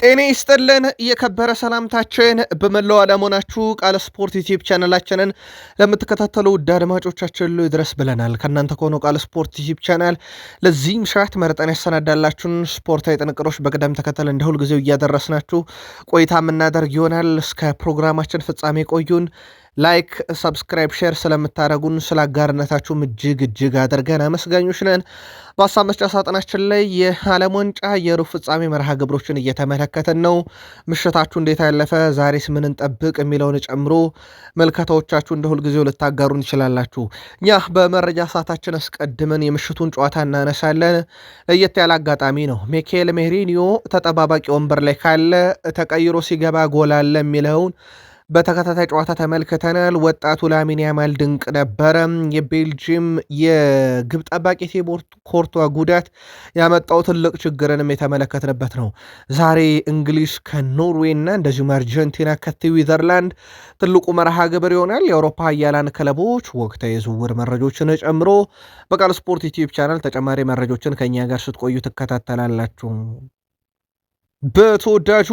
ጤና ይስጥልን የከበረ ሰላምታችን በመላው ዓለም ሆናችሁ ቃል ስፖርት ዩቲዩብ ቻናላችንን ለምትከታተሉ ውድ አድማጮቻችን ሁሉ ይድረስ ብለናል። ከእናንተ ከሆነው ቃል ስፖርት ዩቲዩብ ቻናል ለዚህም ሰዓት መርጠን ያሰናዳላችሁን ስፖርታዊ ጥንቅሮች በቅደም ተከተል እንደ ሁልጊዜው እያደረስናችሁ ቆይታ የምናደርግ ይሆናል። እስከ ፕሮግራማችን ፍጻሜ ቆዩን። ላይክ፣ ሰብስክራይብ፣ ሼር ስለምታደረጉን ስለ አጋርነታችሁም እጅግ አድርገን አመስጋኞች ነን። በሀሳብ መስጫ ሳጥናችን ላይ የዓለም ዋንጫ የሩብ ፍጻሜ መርሃ ግብሮችን እየተመለከትን ነው። ምሽታችሁ እንዴት ያለፈ፣ ዛሬስ ምን እንጠብቅ የሚለውን ጨምሮ መልከታዎቻችሁ እንደ ሁልጊዜው ልታጋሩን ይችላላችሁ። እኛ በመረጃ ሰዓታችን አስቀድመን የምሽቱን ጨዋታ እናነሳለን። ለየት ያለ አጋጣሚ ነው። ሚኬል ሜሪኒዮ ተጠባባቂ ወንበር ላይ ካለ ተቀይሮ ሲገባ ጎል አለ የሚለውን በተከታታይ ጨዋታ ተመልክተናል። ወጣቱ ላሚን ያማል ድንቅ ነበረ። የቤልጅየም የግብ ጠባቂ ቲቦት ኮርቷ ጉዳት ያመጣው ትልቅ ችግርንም የተመለከትንበት ነው። ዛሬ እንግሊዝ ከኖርዌይ እና እንደዚሁም አርጀንቲና ከስዊዘርላንድ ትልቁ መርሃ ግብር ይሆናል። የአውሮፓ ኃያላን ክለቦች ወቅታዊ የዝውውር መረጃዎችን ጨምሮ በቃል ስፖርት ዩቲዩብ ቻናል ተጨማሪ መረጃዎችን ከኛ ጋር ስትቆዩ ትከታተላላችሁ። በተወዳጁ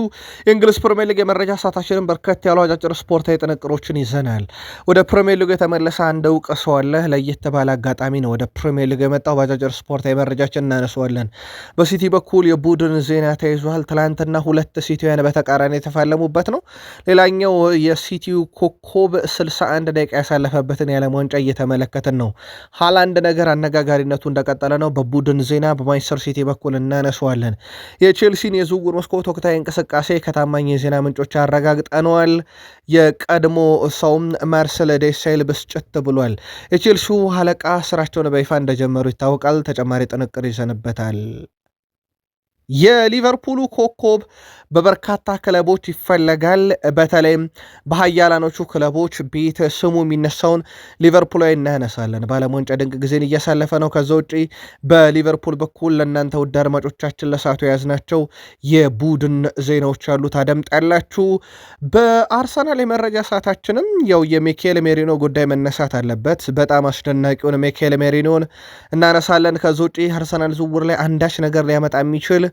የእንግሊዝ ፕሪሚየር ሊግ የመረጃ ሰዓታችንን በርከት ያሉ አጫጭር ስፖርታዊ ጥንቅሮችን ይዘናል። ወደ ፕሪሚየር ሊግ የተመለሰ አንድ እውቅ ሰው አለ። ለየት ባለ አጋጣሚ ነው ወደ ፕሪሚየር ሊግ የመጣው። በአጫጭር ስፖርታዊ መረጃችን እናነሳዋለን። በሲቲ በኩል የቡድን ዜና ተይዟል። ትላንትና ሁለት ሲቲውያን በተቃራኒ የተፋለሙበት ነው። ሌላኛው የሲቲው ኮከብ 61 ደቂቃ ያሳለፈበትን የዓለም ዋንጫ እየተመለከትን ነው። ሃላንድ ነገር አነጋጋሪነቱ እንደቀጠለ ነው። በቡድን ዜና በማንቸስተር ሲቲ በኩል እናነሳዋለን። የቼልሲን የዝውውር መስኮት ወቅታዊ እንቅስቃሴ ከታማኝ የዜና ምንጮች አረጋግጠነዋል። የቀድሞ ሰውም ማርሰል ዴሳይል ብስጭት ብሏል። የቼልሲው አለቃ ስራቸውን በይፋ እንደጀመሩ ይታወቃል። ተጨማሪ ጥንቅር ይዘንበታል። የሊቨርፑሉ ኮከብ በበርካታ ክለቦች ይፈለጋል። በተለይም በሀያላኖቹ ክለቦች ቤት ስሙ የሚነሳውን ሊቨርፑል እናነሳለን። በዓለም ዋንጫ ድንቅ ጊዜን እያሳለፈ ነው። ከዛ ውጪ በሊቨርፑል በኩል ለእናንተ ውድ አድማጮቻችን ለሳቱ የያዝናቸው የቡድን ዜናዎች አሉ፣ ታደምጣላችሁ። በአርሰናል የመረጃ ሰዓታችንም ያው የሚኬል ሜሪኖ ጉዳይ መነሳት አለበት። በጣም አስደናቂውን ሚኬል ሜሪኖን እናነሳለን። ከዛ ውጪ አርሰናል ዝውውር ላይ አንዳች ነገር ሊያመጣ የሚችል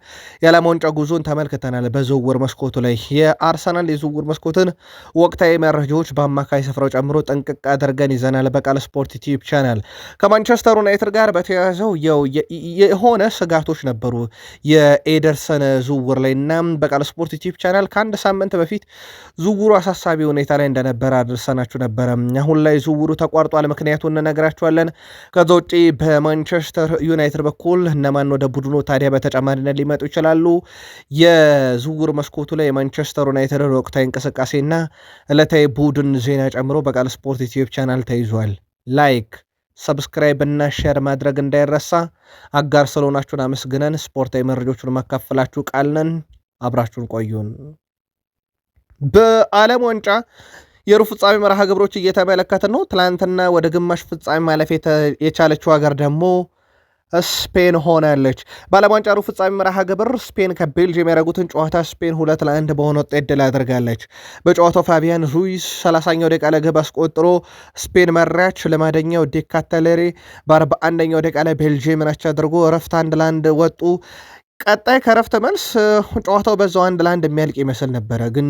የዓለም ዋንጫ ጉዞን ተመልክተናል። በዝውውር መስኮቱ ላይ የአርሰናል የዝውውር መስኮትን ወቅታዊ መረጃዎች በአማካይ ስፍራው ጨምሮ ጠንቅቅ አድርገን ይዘናል። በቃል ስፖርት ዩቲዩብ ቻናል ከማንቸስተር ዩናይትድ ጋር በተያያዘው የሆነ ስጋቶች ነበሩ የኤደርሰን ዝውውር ላይ እና በቃል ስፖርት ዩቲዩብ ቻናል ከአንድ ሳምንት በፊት ዝውውሩ አሳሳቢ ሁኔታ ላይ እንደነበረ አድርሰናችሁ ነበረ። አሁን ላይ ዝውውሩ ተቋርጧል። ምክንያቱን እንነግራችኋለን። ከዛ ውጭ በማንቸስተር ዩናይትድ በኩል እነማን ወደ ቡድኑ ታዲያ በተጨማሪነት ሊመጡ ይችላሉ? የዝውውር መስኮቱ ላይ የማንቸስተር ዩናይትድ ወቅታዊ እንቅስቃሴና ዕለታዊ ቡድን ዜና ጨምሮ በቃል ስፖርት ዩቲዩብ ቻናል ተይዟል። ላይክ፣ ሰብስክራይብ እና ሼር ማድረግ እንዳይረሳ። አጋር ስለሆናችሁን አመስግነን ስፖርታዊ መረጃዎቹን ማካፈላችሁ ቃልነን አብራችሁን ቆዩን። በዓለም ዋንጫ የሩብ ፍጻሜ መርሃ ግብሮች እየተመለከትን ነው። ትላንትና ወደ ግማሽ ፍጻሜ ማለፍ የቻለችው ሀገር ደግሞ ስፔን ሆናለች። በዓለም ዋንጫ ሩብ ፍጻሜ መርሃ ግብር ስፔን ከቤልጅየም ያደረጉትን ጨዋታ ስፔን 2-1 በሆነ ውጤት ድል አድርጋለች። በጨዋታው ፋቢያን ሩይዝ 30ኛው ደቂቃ ላይ ግብ አስቆጥሮ ስፔን መራች። ለማደኛው ዴካተለሬ በ41ኛው ደቂቃ ላይ ቤልጅየምን አቻ አድርጎ እረፍት 1-1 ወጡ። ቀጣይ ከረፍት መልስ ጨዋታው በዛው 1-1 የሚያልቅ ይመስል ነበረ፣ ግን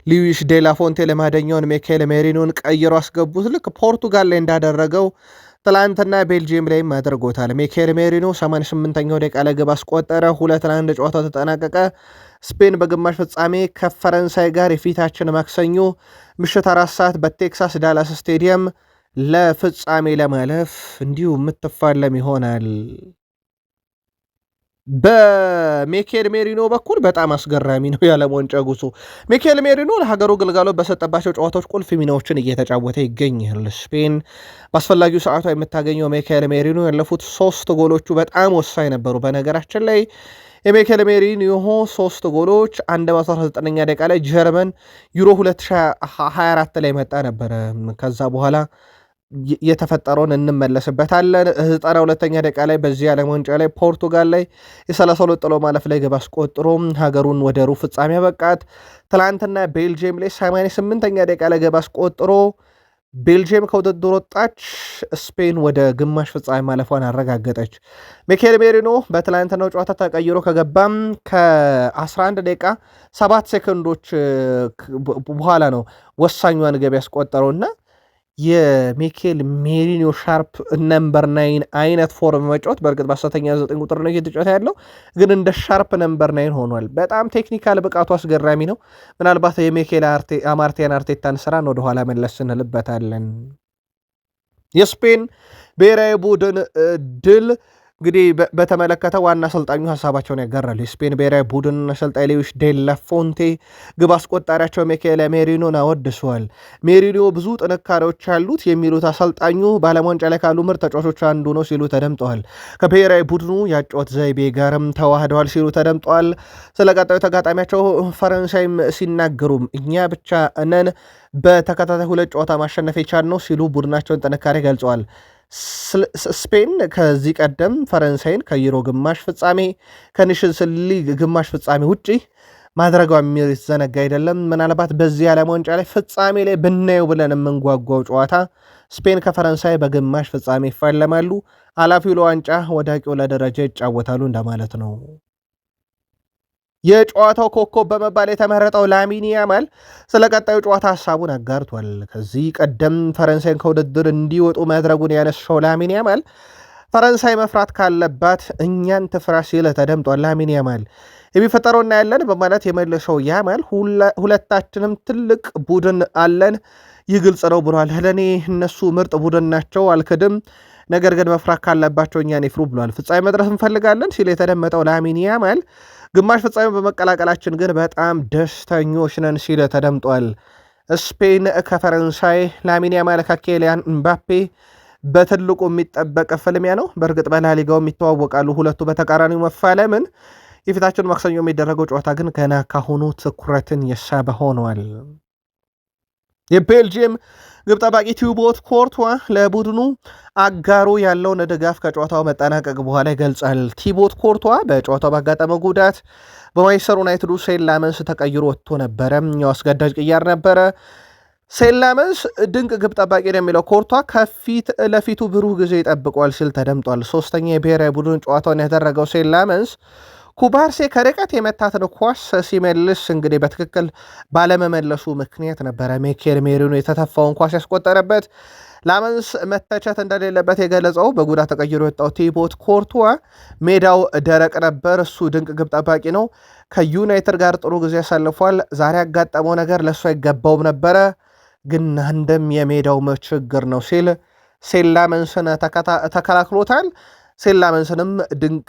ሉዊስ ዴላ ፎንቴ ለማደኛውን ሚኬል ሜሪኖን ቀይሮ አስገቡት። ልክ ፖርቱጋል ላይ እንዳደረገው ትላንትና ቤልጅየም ላይም አድርጎታል። ሚኬል ሜሪኖ 88ኛው ደቂቃ ላይ ግብ አስቆጠረ። 2-1 ጨዋታው ተጠናቀቀ። ስፔን በግማሽ ፍጻሜ ከፈረንሳይ ጋር የፊታችን ማክሰኞ ምሽት 4 ሰዓት በቴክሳስ ዳላስ ስቴዲየም ለፍጻሜ ለማለፍ እንዲሁ የምትፋለም ይሆናል። በሚኬል ሜሪኖ በኩል በጣም አስገራሚ ነው የዓለም ዋንጫ ጉዞ። ሚኬል ሜሪኖ ለሀገሩ ግልጋሎት በሰጠባቸው ጨዋታዎች ቁልፍ ሚናዎችን እየተጫወተ ይገኛል። ስፔን በአስፈላጊው ሰዓቷ የምታገኘው ሚኬል ሜሪኖ ያለፉት 3 ጎሎቹ በጣም ወሳኝ ነበሩ። በነገራችን ላይ የሚኬል ሜሪኖ 3 ጎሎች 119ኛ ደቂቃ ላይ ጀርመን ዩሮ 2024 ላይ መጣ ነበረ። ከዛ በኋላ የተፈጠረውን እንመለስበታለን። 92ኛ ደቂቃ ላይ በዚህ ዓለም ዋንጫ ላይ ፖርቱጋል ላይ የ32 ጥሎ ማለፍ ላይ ግብ አስቆጥሮ ሀገሩን ወደ ሩብ ፍጻሜ ያበቃት። ትላንትና ቤልጅየም ላይ 88ኛ ደቂቃ ላይ ግብ አስቆጥሮ ቤልጅየም ከውድድር ወጣች። ስፔን ወደ ግማሽ ፍጻሜ ማለፏን አረጋገጠች። ሚኬል ሜሪኖ በትላንትናው ጨዋታ ተቀይሮ ከገባም ከ11 ደቂቃ 7 ሴኮንዶች በኋላ ነው ወሳኟን ግብ ያስቆጠረውና የሚኬል ሜሪኖ ሻርፕ ነምበር 9 አይነት ፎርም መጫወት በእርግጥ በአሰተኛ 9 ቁጥር ነው እየተጫወተ ያለው፣ ግን እንደ ሻርፕ ነምበር 9 ሆኗል። በጣም ቴክኒካል ብቃቱ አስገራሚ ነው። ምናልባት የሚኬል ማርቲን አርቴታን ስራን ወደኋላ መለስ ስንልበታለን። የስፔን ብሔራዊ ቡድን ድል እንግዲህ በተመለከተ ዋና አሰልጣኙ ሀሳባቸውን ያጋራሉ። የስፔን ብሔራዊ ቡድን አሰልጣኝ ሉዊስ ዴላ ፎንቴ ግብ አስቆጣሪያቸው ሚኬል ሜሪኖን አወድሰዋል። ሜሪኖ ብዙ ጥንካሬዎች ያሉት የሚሉት አሰልጣኙ በዓለም ዋንጫ ላይ ካሉ ምርጥ ተጫዋቾች አንዱ ነው ሲሉ ተደምጠዋል። ከብሔራዊ ቡድኑ ያጫወት ዘይቤ ጋርም ተዋህደዋል ሲሉ ተደምጠዋል። ስለ ቀጣዩ ተጋጣሚያቸው ፈረንሳይም ሲናገሩም እኛ ብቻ ነን በተከታታይ 2 ጨዋታ ማሸነፍ የቻልነው ሲሉ ቡድናቸውን ጥንካሬ ገልጸዋል። ስፔን ከዚህ ቀደም ፈረንሳይን ከዩሮ ግማሽ ፍጻሜ ከኔሽንስ ሊግ ግማሽ ፍጻሜ ውጪ ማድረጓ የሚዘነጋ አይደለም። ምናልባት በዚህ ዓለም ዋንጫ ላይ ፍጻሜ ላይ ብናየው ብለን የምንጓጓው ጨዋታ ስፔን ከፈረንሳይ በግማሽ ፍጻሜ ይፋለማሉ። አላፊው ለዋንጫ ወዳቂው ለደረጃ ይጫወታሉ እንደማለት ነው። የጨዋታው ኮከብ በመባል የተመረጠው ላሚን ያማል ስለ ቀጣዩ ጨዋታ ሀሳቡን አጋርቷል። ከዚህ ቀደም ፈረንሳይን ከውድድር እንዲወጡ ማድረጉን ያነሳው ላሚን ያማል ፈረንሳይ መፍራት ካለባት እኛን ትፍራ ሲል ተደምጧል። ላሚን ያማል የሚፈጠረው እናያለን በማለት የመለሰው ያማል ሁለታችንም ትልቅ ቡድን አለን፣ ይህ ግልጽ ነው ብሏል። ለእኔ እነሱ ምርጥ ቡድን ናቸው አልክድም፣ ነገር ግን መፍራት ካለባቸው እኛን ይፍሩ ብሏል። ፍጻሜ መድረስ እንፈልጋለን ሲል የተደመጠው ላሚን ያማል ግማሽ ፍጻሜ በመቀላቀላችን ግን በጣም ደስተኞች ነን ሲል ተደምጧል። ስፔን ከፈረንሳይ ላሚን ያማል ከኬሊያን ምባፔ በትልቁ የሚጠበቅ ፍልሚያ ነው። በእርግጥ በላሊጋው የሚተዋወቃሉ ሁለቱ በተቃራኒው መፋለምን። የፊታችን ማክሰኞ የሚደረገው ጨዋታ ግን ገና ካሁኑ ትኩረትን የሳበ ሆኗል። የቤልጅየም ግብ ጠባቂ ቲቦት ኮርቷ ለቡድኑ አጋሩ ያለውን ድጋፍ ከጨዋታው መጠናቀቅ በኋላ ይገልጻል። ቲቦት ኮርቷ በጨዋታው ባጋጠመው ጉዳት በማንቸስተር ዩናይትዱ ሴን ላመንስ ተቀይሮ ወጥቶ ነበረ። ያው አስገዳጅ ቅያር ነበረ። ሴን ላመንስ ድንቅ ግብ ጠባቂ ነው የሚለው ኮርቷ ከፊት ለፊቱ ብሩህ ጊዜ ይጠብቋል ሲል ተደምጧል። ሶስተኛ የብሔራዊ ቡድን ጨዋታውን ያደረገው ሴን ላመንስ ኩባርሴ ከርቀት የመታትን ኳስ ሲመልስ እንግዲህ በትክክል ባለመመለሱ ምክንያት ነበረ ሚኬል ሜሪኖ የተተፋውን ኳስ ያስቆጠረበት። ላመንስ መተቸት እንደሌለበት የገለጸው በጉዳት ተቀይሮ የወጣው ቲቦት ኮርቷ ሜዳው ደረቅ ነበር፣ እሱ ድንቅ ግብ ጠባቂ ነው፣ ከዩናይትድ ጋር ጥሩ ጊዜ ያሳልፏል፣ ዛሬ ያጋጠመው ነገር ለእሱ አይገባውም ነበረ፣ ግን አንድም የሜዳው ችግር ነው ሲል ሴን ላመንስን ተከላክሎታል። ሴን ላመንስንም ድንቅ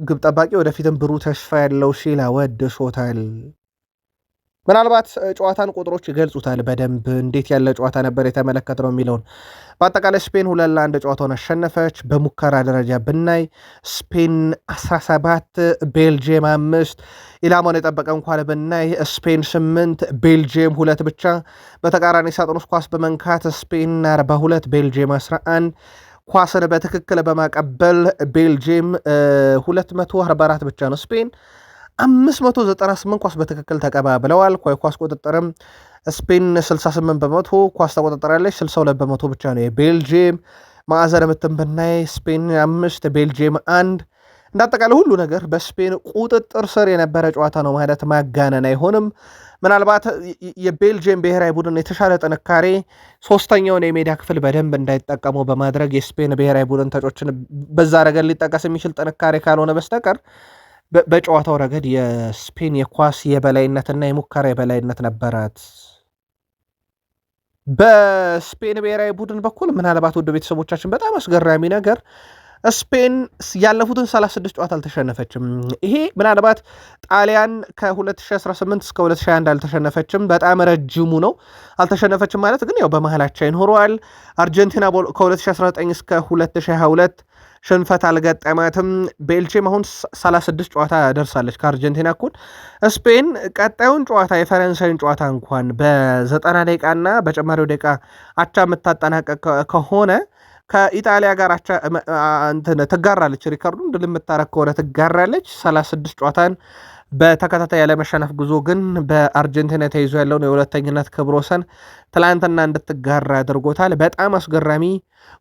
ግብ ጠባቂ ወደፊትም ብሩህ ተስፋ ያለው ሲል አወድሶታል። ምናልባት ጨዋታን ቁጥሮች ይገልጹታል በደንብ እንዴት ያለ ጨዋታ ነበር የተመለከትነው የሚለውን። በአጠቃላይ ስፔን 2-1 ጨዋታውን አሸነፈች። በሙከራ ደረጃ ብናይ ስፔን 17 ቤልጅየም 5፣ ኢላማውን የጠበቀ እንኳን ብናይ ስፔን 8 ቤልጅየም 2 ብቻ። በተቃራኒ ሳጥን ውስጥ ኳስ በመንካት ስፔን 42 ቤልጅየም 11፣ ኳስን በትክክል በማቀበል ቤልጅየም 244 ብቻ ነው። ስፔን 598 ኳስ በትክክል ተቀባብለዋል። ኳስ ቁጥጥርም ስፔን 68 በመቶ ኳስ ተቆጣጠራለች፣ 62 በመቶ ብቻ ነው የቤልጅየም። ማዕዘን ምትን ብናይ ስፔን 5 ቤልጅየም 1። እንዳጠቃላይ ሁሉ ነገር በስፔን ቁጥጥር ስር የነበረ ጨዋታ ነው ማለት ማጋነን አይሆንም። ምናልባት የቤልጅየም ብሔራዊ ቡድን የተሻለ ጥንካሬ ሶስተኛውን የሜዳ ክፍል በደንብ እንዳይጠቀሙ በማድረግ የስፔን ብሔራዊ ቡድን ተጫዋቾችን በዛ ረገድ ሊጠቀስ የሚችል ጥንካሬ ካልሆነ በስተቀር በጨዋታው ረገድ የስፔን የኳስ የበላይነትና የሙከራ የበላይነት ነበራት። በስፔን ብሔራዊ ቡድን በኩል ምናልባት ውድ ቤተሰቦቻችን በጣም አስገራሚ ነገር ስፔን ያለፉትን 36 ጨዋታ አልተሸነፈችም። ይሄ ምናልባት ጣሊያን ከ2018 እስከ 2021 አልተሸነፈችም፣ በጣም ረጅሙ ነው። አልተሸነፈችም ማለት ግን ያው በመሃላቸው ይኖረዋል። አርጀንቲና ከ2019 እስከ 2022 ሽንፈት አልገጠማትም። ቤልጅየም አሁን 36 ጨዋታ ደርሳለች ከአርጀንቲና እኩል። ስፔን ቀጣዩን ጨዋታ የፈረንሳይን ጨዋታ እንኳን በ90 ደቂቃና በጨማሪው ደቂቃ አቻ የምታጠናቀቅ ከሆነ ከኢጣሊያ ጋር ትጋራለች ሪከርዱን ድል የምታረግ ከሆነ ትጋራለች። 36 ጨዋታን በተከታታይ ያለመሸነፍ ጉዞ ግን በአርጀንቲና ተይዞ ያለውን የሁለተኝነት ክብረ ወሰን ትላንትና እንድትጋራ አድርጎታል። በጣም አስገራሚ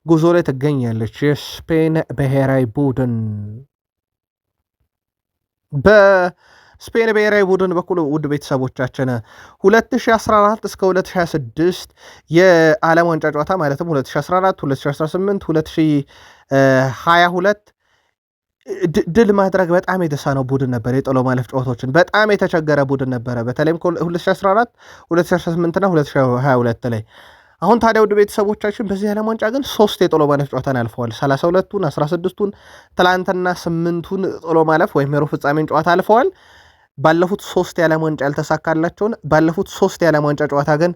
ጉዞ ላይ ትገኛለች የስፔን ብሔራዊ ቡድን። በስፔን ብሔራዊ ቡድን በኩል ውድ ቤተሰቦቻችን 2014 እስከ 2026 የዓለም ዋንጫ ጨዋታ ማለትም 2014፣ 2018፣ 2022 ድል ማድረግ በጣም የተሳነው ቡድን ነበር። የጥሎ ማለፍ ጨዋታዎችን በጣም የተቸገረ ቡድን ነበረ፣ በተለይም 2014፣ 2018 እና 2022 ላይ። አሁን ታዲያ ውድ ቤተሰቦቻችን በዚህ ዓለም ዋንጫ ግን 3 የጥሎ ማለፍ ጨዋታን አልፈዋል። 32ቱን፣ 16ቱን፣ ትላንትና 8ቱን ጥሎ ማለፍ ወይም የሩብ ፍጻሜን ጨዋታ አልፈዋል። ባለፉት 3 የዓለም ዋንጫ ያልተሳካላቸውን ባለፉት 3 የዓለም ዋንጫ ጨዋታ ግን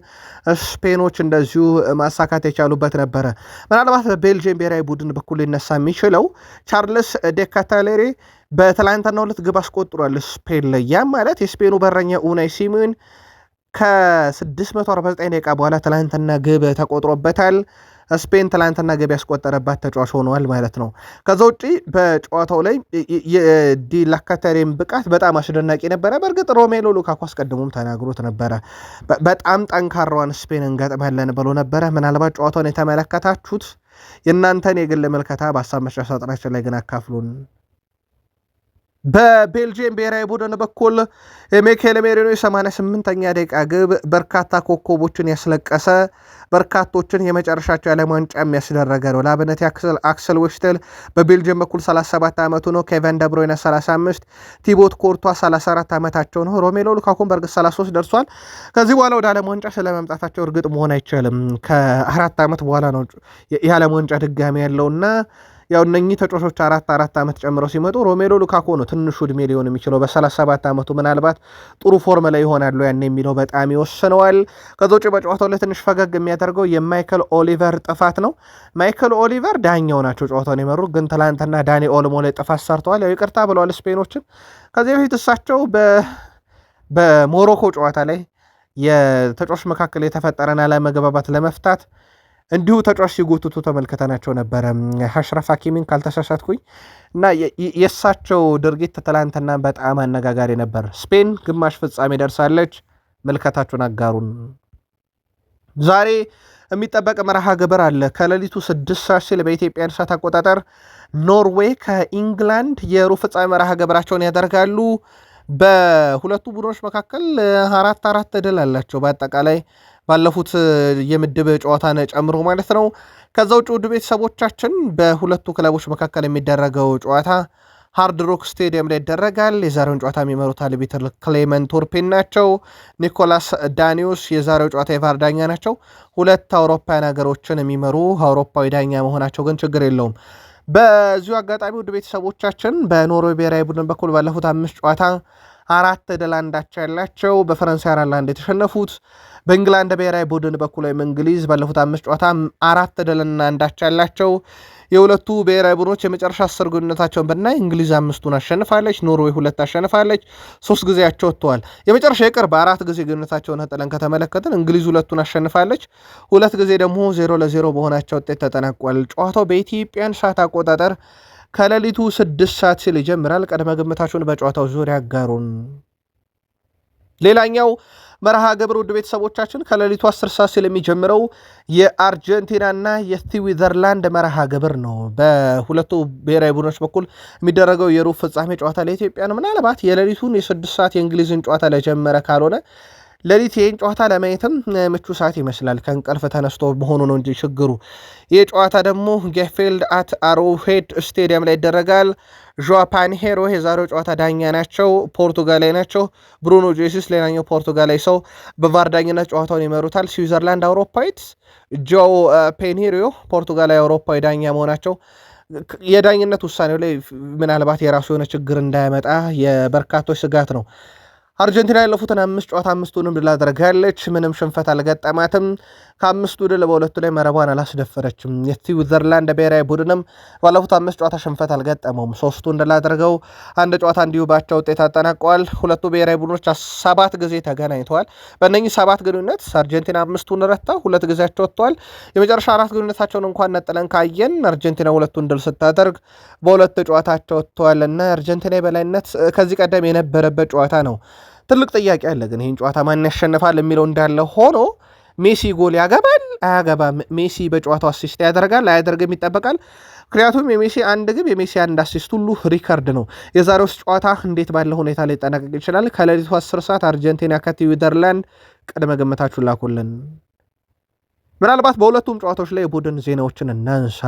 ስፔኖች እንደዚሁ ማሳካት የቻሉበት ነበረ። ምናልባት በቤልጅየም ብሔራዊ ቡድን በኩል ሊነሳ የሚችለው ቻርልስ ዴካታሌሬ በትላንትናው ዕለት ግብ አስቆጥሯል ስፔን ላይ። ያም ማለት የስፔኑ በረኛ ኡናይ ሲሞን ከ649 ደቂቃ በኋላ ትላንትና ግብ ተቆጥሮበታል። ስፔን ትላንትና ግብ ያስቆጠረባት ተጫዋች ሆነዋል ማለት ነው። ከዛ ውጪ በጨዋታው ላይ የዲላካተሬም ብቃት በጣም አስደናቂ ነበረ። በእርግጥ ሮሜሎ ሉካኩ አስቀድሞም ተናግሮት ነበረ፣ በጣም ጠንካራዋን ስፔን እንገጥማለን ብሎ ነበረ። ምናልባት ጨዋታውን የተመለከታችሁት የእናንተን የግል ምልከታ በሀሳብ መስጫ ሳጥናችን ላይ ግን አካፍሉን። በቤልጅየም ብሔራዊ ቡድን በኩል ሚኬል ሜሪኖ 88ኛ ደቂቃ ግብ በርካታ ኮከቦችን ያስለቀሰ በርካቶችን የመጨረሻቸው የዓለም ዋንጫ የሚያስደረገ ነው። ለአብነት አክሰል ዊትስል በቤልጅየም በኩል 37 ዓመቱ ነው። ኬቨን ደብሮይነ 35፣ ቲቦት ኮርቷ 34 ዓመታቸው ነው። ሮሜሎ ሉካኩን በእርግጥ 33 ደርሷል። ከዚህ በኋላ ወደ ዓለም ዋንጫ ስለመምጣታቸው እርግጥ መሆን አይቻልም። ከ4 ዓመት በኋላ ነው የዓለም ዋንጫ ድጋሚ ያለውና ያው እነኚህ ተጫዋቾች 4 ዓመት ጨምረው ሲመጡ ሮሜሎ ሉካኩ ነው ትንሹ ዕድሜ ሊሆን የሚችለው በ37 ዓመቱ ምናልባት ጥሩ ፎርም ላይ ይሆናሉ ያን የሚለው በጣም ይወስነዋል። ከዛ ውጭ በጨዋታው ላይ ትንሽ ፈገግ የሚያደርገው የማይክል ኦሊቨር ጥፋት ነው። ማይክል ኦሊቨር ዳኛው ናቸው ጨዋታውን የመሩ፣ ግን ትላንትና ዳኒ ኦልሞ ላይ ጥፋት ሰርተዋል። ያው ይቅርታ ብለዋል ስፔኖችን። ከዚህ በፊት እሳቸው በሞሮኮ ጨዋታ ላይ የተጫዋች መካከል የተፈጠረን አለመግባባት ለመፍታት እንዲሁ ተጫዋች ሲጎትቱ ተመልክተናቸው ነበረ፣ አሽራፍ ሀኪሚን ካልተሳሳትኩኝ። እና የእሳቸው ድርጊት ትላንትና በጣም አነጋጋሪ ነበር። ስፔን ግማሽ ፍጻሜ ደርሳለች። ምልከታችሁን አጋሩን። ዛሬ የሚጠበቅ መርሃ ግብር አለ። ከሌሊቱ 6 ሰዓት ሲል በኢትዮጵያን ሰዓት አቆጣጠር ኖርዌይ ከኢንግላንድ የሩብ ፍጻሜ መርሃ ግብራቸውን ያደርጋሉ። በሁለቱ ቡድኖች መካከል 4 ድል አላቸው በአጠቃላይ ባለፉት የምድብ ጨዋታን ጨምሮ ማለት ነው። ከዛ ውጭ ውድ ቤተሰቦቻችን በሁለቱ ክለቦች መካከል የሚደረገው ጨዋታ ሃርድ ሮክ ስቴዲየም ላይ ይደረጋል። የዛሬውን ጨዋታ የሚመሩት አልቢትር ክሌመንት ቱርፒን ናቸው። ኒኮላስ ዳኒዮስ የዛሬው ጨዋታ የቫር ዳኛ ናቸው። 2 አውሮፓውያን ሀገሮችን የሚመሩ አውሮፓዊ ዳኛ መሆናቸው ግን ችግር የለውም። በዚሁ አጋጣሚ ውድ ቤተሰቦቻችን በኖርዌይ ብሔራዊ ቡድን በኩል ባለፉት 5 ጨዋታ 4 ድል አንዳቻ ያላቸው፣ በፈረንሳይ 4-1 የተሸነፉት። በእንግላንድ ብሔራዊ ቡድን በኩል ወይም እንግሊዝ ባለፉት 5 ጨዋታ 4 ድልና አንዳቻ ያላቸው። የሁለቱ ብሔራዊ ቡድኖች የመጨረሻ 10 ግንኙነታቸውን ብናይ እንግሊዝ 5ቱን አሸንፋለች፣ ኖርዌይ 2 አሸንፋለች፣ 3 ጊዜያቸው ወጥተዋል። የመጨረሻ የቅርብ 4 ጊዜ ግንኙነታቸውን ጥለን ከተመለከትን እንግሊዝ 2ቱን አሸንፋለች፣ 2 ጊዜ ደግሞ 0-0 በሆናቸው ውጤት ተጠናቋል። ጨዋታው በኢትዮጵያን ሰዓት አቆጣጠር ከሌሊቱ 6 ሰዓት ሲል ይጀምራል። ቀድመ ግምታችሁን በጨዋታው ዙሪያ ያጋሩን። ሌላኛው መርሃ ግብር ውድ ቤተሰቦቻችን ከሌሊቱ 10 ሰዓት ሲል የሚጀምረው የአርጀንቲናና የስዊዘርላንድ መርሃ ግብር ነው። በሁለቱ ብሔራዊ ቡድኖች በኩል የሚደረገው የሩብ ፍጻሜ ጨዋታ ለኢትዮጵያን ምናልባት የሌሊቱን የ6 ሰዓት የእንግሊዝን ጨዋታ ለጀመረ ካልሆነ ሌሊት ይህን ጨዋታ ለማየትም ምቹ ሰዓት ይመስላል። ከእንቅልፍ ተነስቶ መሆኑ ነው እንጂ ችግሩ። ይህ ጨዋታ ደግሞ ጌፌልድ አት አሮሄድ ስቴዲየም ላይ ይደረጋል። ዦዋ ፓንሄሮ የዛሬው ጨዋታ ዳኛ ናቸው፣ ፖርቱጋላዊ ናቸው። ብሩኖ ጄሱስ ሌላኛው ፖርቱጋላዊ ሰው በቫር ዳኝነት ጨዋታውን ይመሩታል። ስዊዘርላንድ አውሮፓዊት ጆ ፔንሄሪዮ ፖርቱጋላዊ አውሮፓዊ ዳኛ መሆናቸው የዳኝነት ውሳኔው ላይ ምናልባት የራሱ የሆነ ችግር እንዳያመጣ የበርካቶች ስጋት ነው። አርጀንቲና ያለፉትን 5 ጨዋታ 5ቱንም ድል አድርጋለች። ምንም ሽንፈት አልገጠማትም። ከአምስቱ ድል በሁለቱ ላይ መረቧን አላስደፈረችም። የስዊዘርላንድ ብሔራዊ ቡድንም ባለፉት 5 ጨዋታ ሽንፈት አልገጠመውም። 3ቱን ድል አድርገው አንድ ጨዋታ እንዲሁ ባቻ ውጤት አጠናቀዋል። ሁለቱ ብሔራዊ ቡድኖች 7 ጊዜ ተገናኝተዋል። በእነኚህ 7 ግንኙነት አርጀንቲና 5ቱን ረታ፣ 2 ጊዜያቸው ወጥተዋል። የመጨረሻ 4 ግንኙነታቸውን እንኳን ነጥለን ካየን አርጀንቲና 2ቱን ድል ስታደርግ በ2 ጨዋታቸው ወጥተዋል እና የአርጀንቲና የበላይነት ከዚህ ቀደም የነበረበት ጨዋታ ነው። ትልቅ ጥያቄ አለ ግን ይህን ጨዋታ ማን ያሸንፋል የሚለው እንዳለ ሆኖ ሜሲ ጎል ያገባል አያገባም? ሜሲ በጨዋታው አሲስት ያደርጋል አያደርግም ይጠበቃል። ምክንያቱም የሜሲ አንድ ግብ የሜሲ አንድ አሲስት ሁሉ ሪከርድ ነው። የዛሬው ጨዋታ እንዴት ባለ ሁኔታ ላይ ጠናቀቅ ይችላል? ከሌሊቱ 10 ሰዓት አርጀንቲና ከስዊዘርላንድ ቅድመ ግምታችሁን ላኩልን። ምናልባት በሁለቱም ጨዋታዎች ላይ የቡድን ዜናዎችን እናንሳ።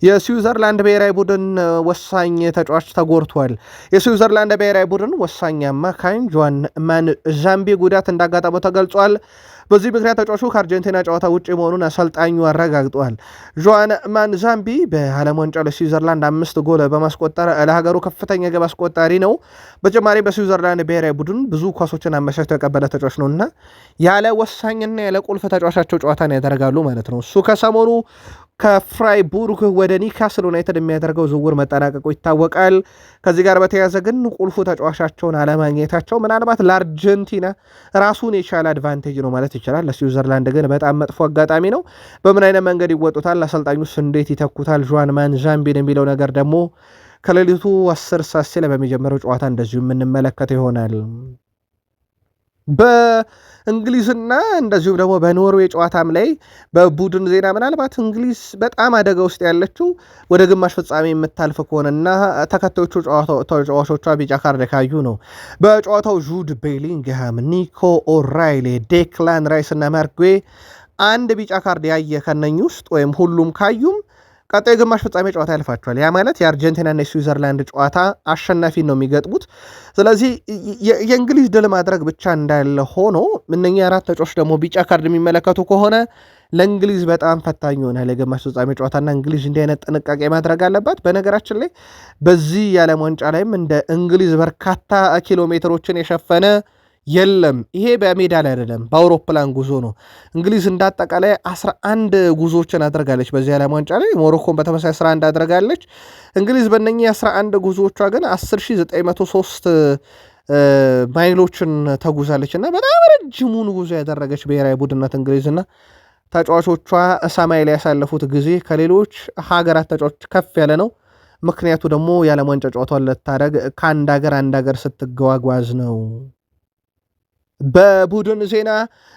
የስዊዘርላንድ ብሔራዊ ቡድን ወሳኝ ተጫዋች ተጎድቷል። የስዊዘርላንድ ብሔራዊ ቡድን ወሳኝ አማካኝ ጆዋን ማን ዛምቢ ጉዳት እንዳጋጠመው ተገልጿል። በዚህ ምክንያት ተጫዋቹ ከአርጀንቲና ጨዋታ ውጭ መሆኑን አሰልጣኙ አረጋግጧል። ጆዋን ማን ዛምቢ በዓለም ዋንጫ ለስዊዘርላንድ 5 ጎል በማስቆጠር ለሀገሩ ከፍተኛ ግብ አስቆጣሪ ነው። በተጨማሪ በስዊዘርላንድ ብሔራዊ ቡድን ብዙ ኳሶችን አመቻችቶ የቀበለ ተጫዋች ነውና ያለ ወሳኝና ያለ ቁልፍ ተጫዋቻቸው ጨዋታን ያደርጋሉ ማለት ነው። እሱ ከሰሞኑ ከፍራይቡርግ ወደ ኒካስል ዩናይትድ የሚያደርገው ዝውውር መጠናቀቁ ይታወቃል። ከዚህ ጋር በተያያዘ ግን ቁልፉ ተጫዋቻቸውን አለማግኘታቸው ምናልባት ለአርጀንቲና ራሱን የቻለ አድቫንቴጅ ነው ማለት ይችላል። ለስዊዘርላንድ ግን በጣም መጥፎ አጋጣሚ ነው። በምን አይነት መንገድ ይወጡታል፣ አሰልጣኙስ እንዴት ይተኩታል ጆዋን ማን ዛምቢን የሚለው ነገር ደግሞ ከሌሊቱ 10 ሰዓት ሲል በሚጀምረው ጨዋታ እንደዚሁ የምንመለከተው ይሆናል። በእንግሊዝና እንደዚሁም ደግሞ በኖርዌይ ጨዋታም ላይ በቡድን ዜና ምናልባት እንግሊዝ በጣም አደጋ ውስጥ ያለችው ወደ ግማሽ ፍጻሜ የምታልፍ ከሆነና ተከታዮቹ ተጫዋቾቿ ቢጫ ካርድ ካዩ ነው። በጨዋታው ጁድ ቤሊንግሃም፣ ኒኮ ኦራይሌ፣ ዴክላን ራይስ እና ማርክዌ አንድ ቢጫ ካርድ ያየ ከነኝ ውስጥ ወይም ሁሉም ካዩም ቀጣዩ ግማሽ ፍጻሜ ጨዋታ ያልፋቸዋል። ያ ማለት የአርጀንቲናና የስዊዘርላንድ ጨዋታ አሸናፊ ነው የሚገጥሙት። ስለዚህ የእንግሊዝ ድል ማድረግ ብቻ እንዳለ ሆኖ እነኛ 4 ተጫዋቾች ደግሞ ቢጫ ካርድ የሚመለከቱ ከሆነ ለእንግሊዝ በጣም ፈታኝ ይሆናል የግማሽ ፍጻሜ ጨዋታና እንግሊዝ እንዲህ አይነት ጥንቃቄ ማድረግ አለባት። በነገራችን ላይ በዚህ የዓለም ዋንጫ ላይም እንደ እንግሊዝ በርካታ ኪሎ ሜትሮችን የሸፈነ የለም። ይሄ በሜዳ ላይ አይደለም፣ በአውሮፕላን ጉዞ ነው። እንግሊዝ እንዳጠቃላይ 11 ጉዞዎችን አድርጋለች በዚህ ዓለም ዋንጫ ላይ። ሞሮኮን በተመሳሳይ 11 አድርጋለች። እንግሊዝ በእነኚህ 11 ጉዞዎቿ ግን 10903 ማይሎችን ተጉዛለች እና በጣም ረጅሙን ጉዞ ያደረገች ብሔራዊ ቡድናት እንግሊዝና ተጫዋቾቿ ሰማይ ላይ ያሳለፉት ጊዜ ከሌሎች ሀገራት ተጫዋቾች ከፍ ያለ ነው። ምክንያቱ ደግሞ የዓለም ዋንጫ ጨዋታውን ልታደርግ ከአንድ ሀገር አንድ ሀገር ስትገዋጓዝ ነው። በቡድን ዜና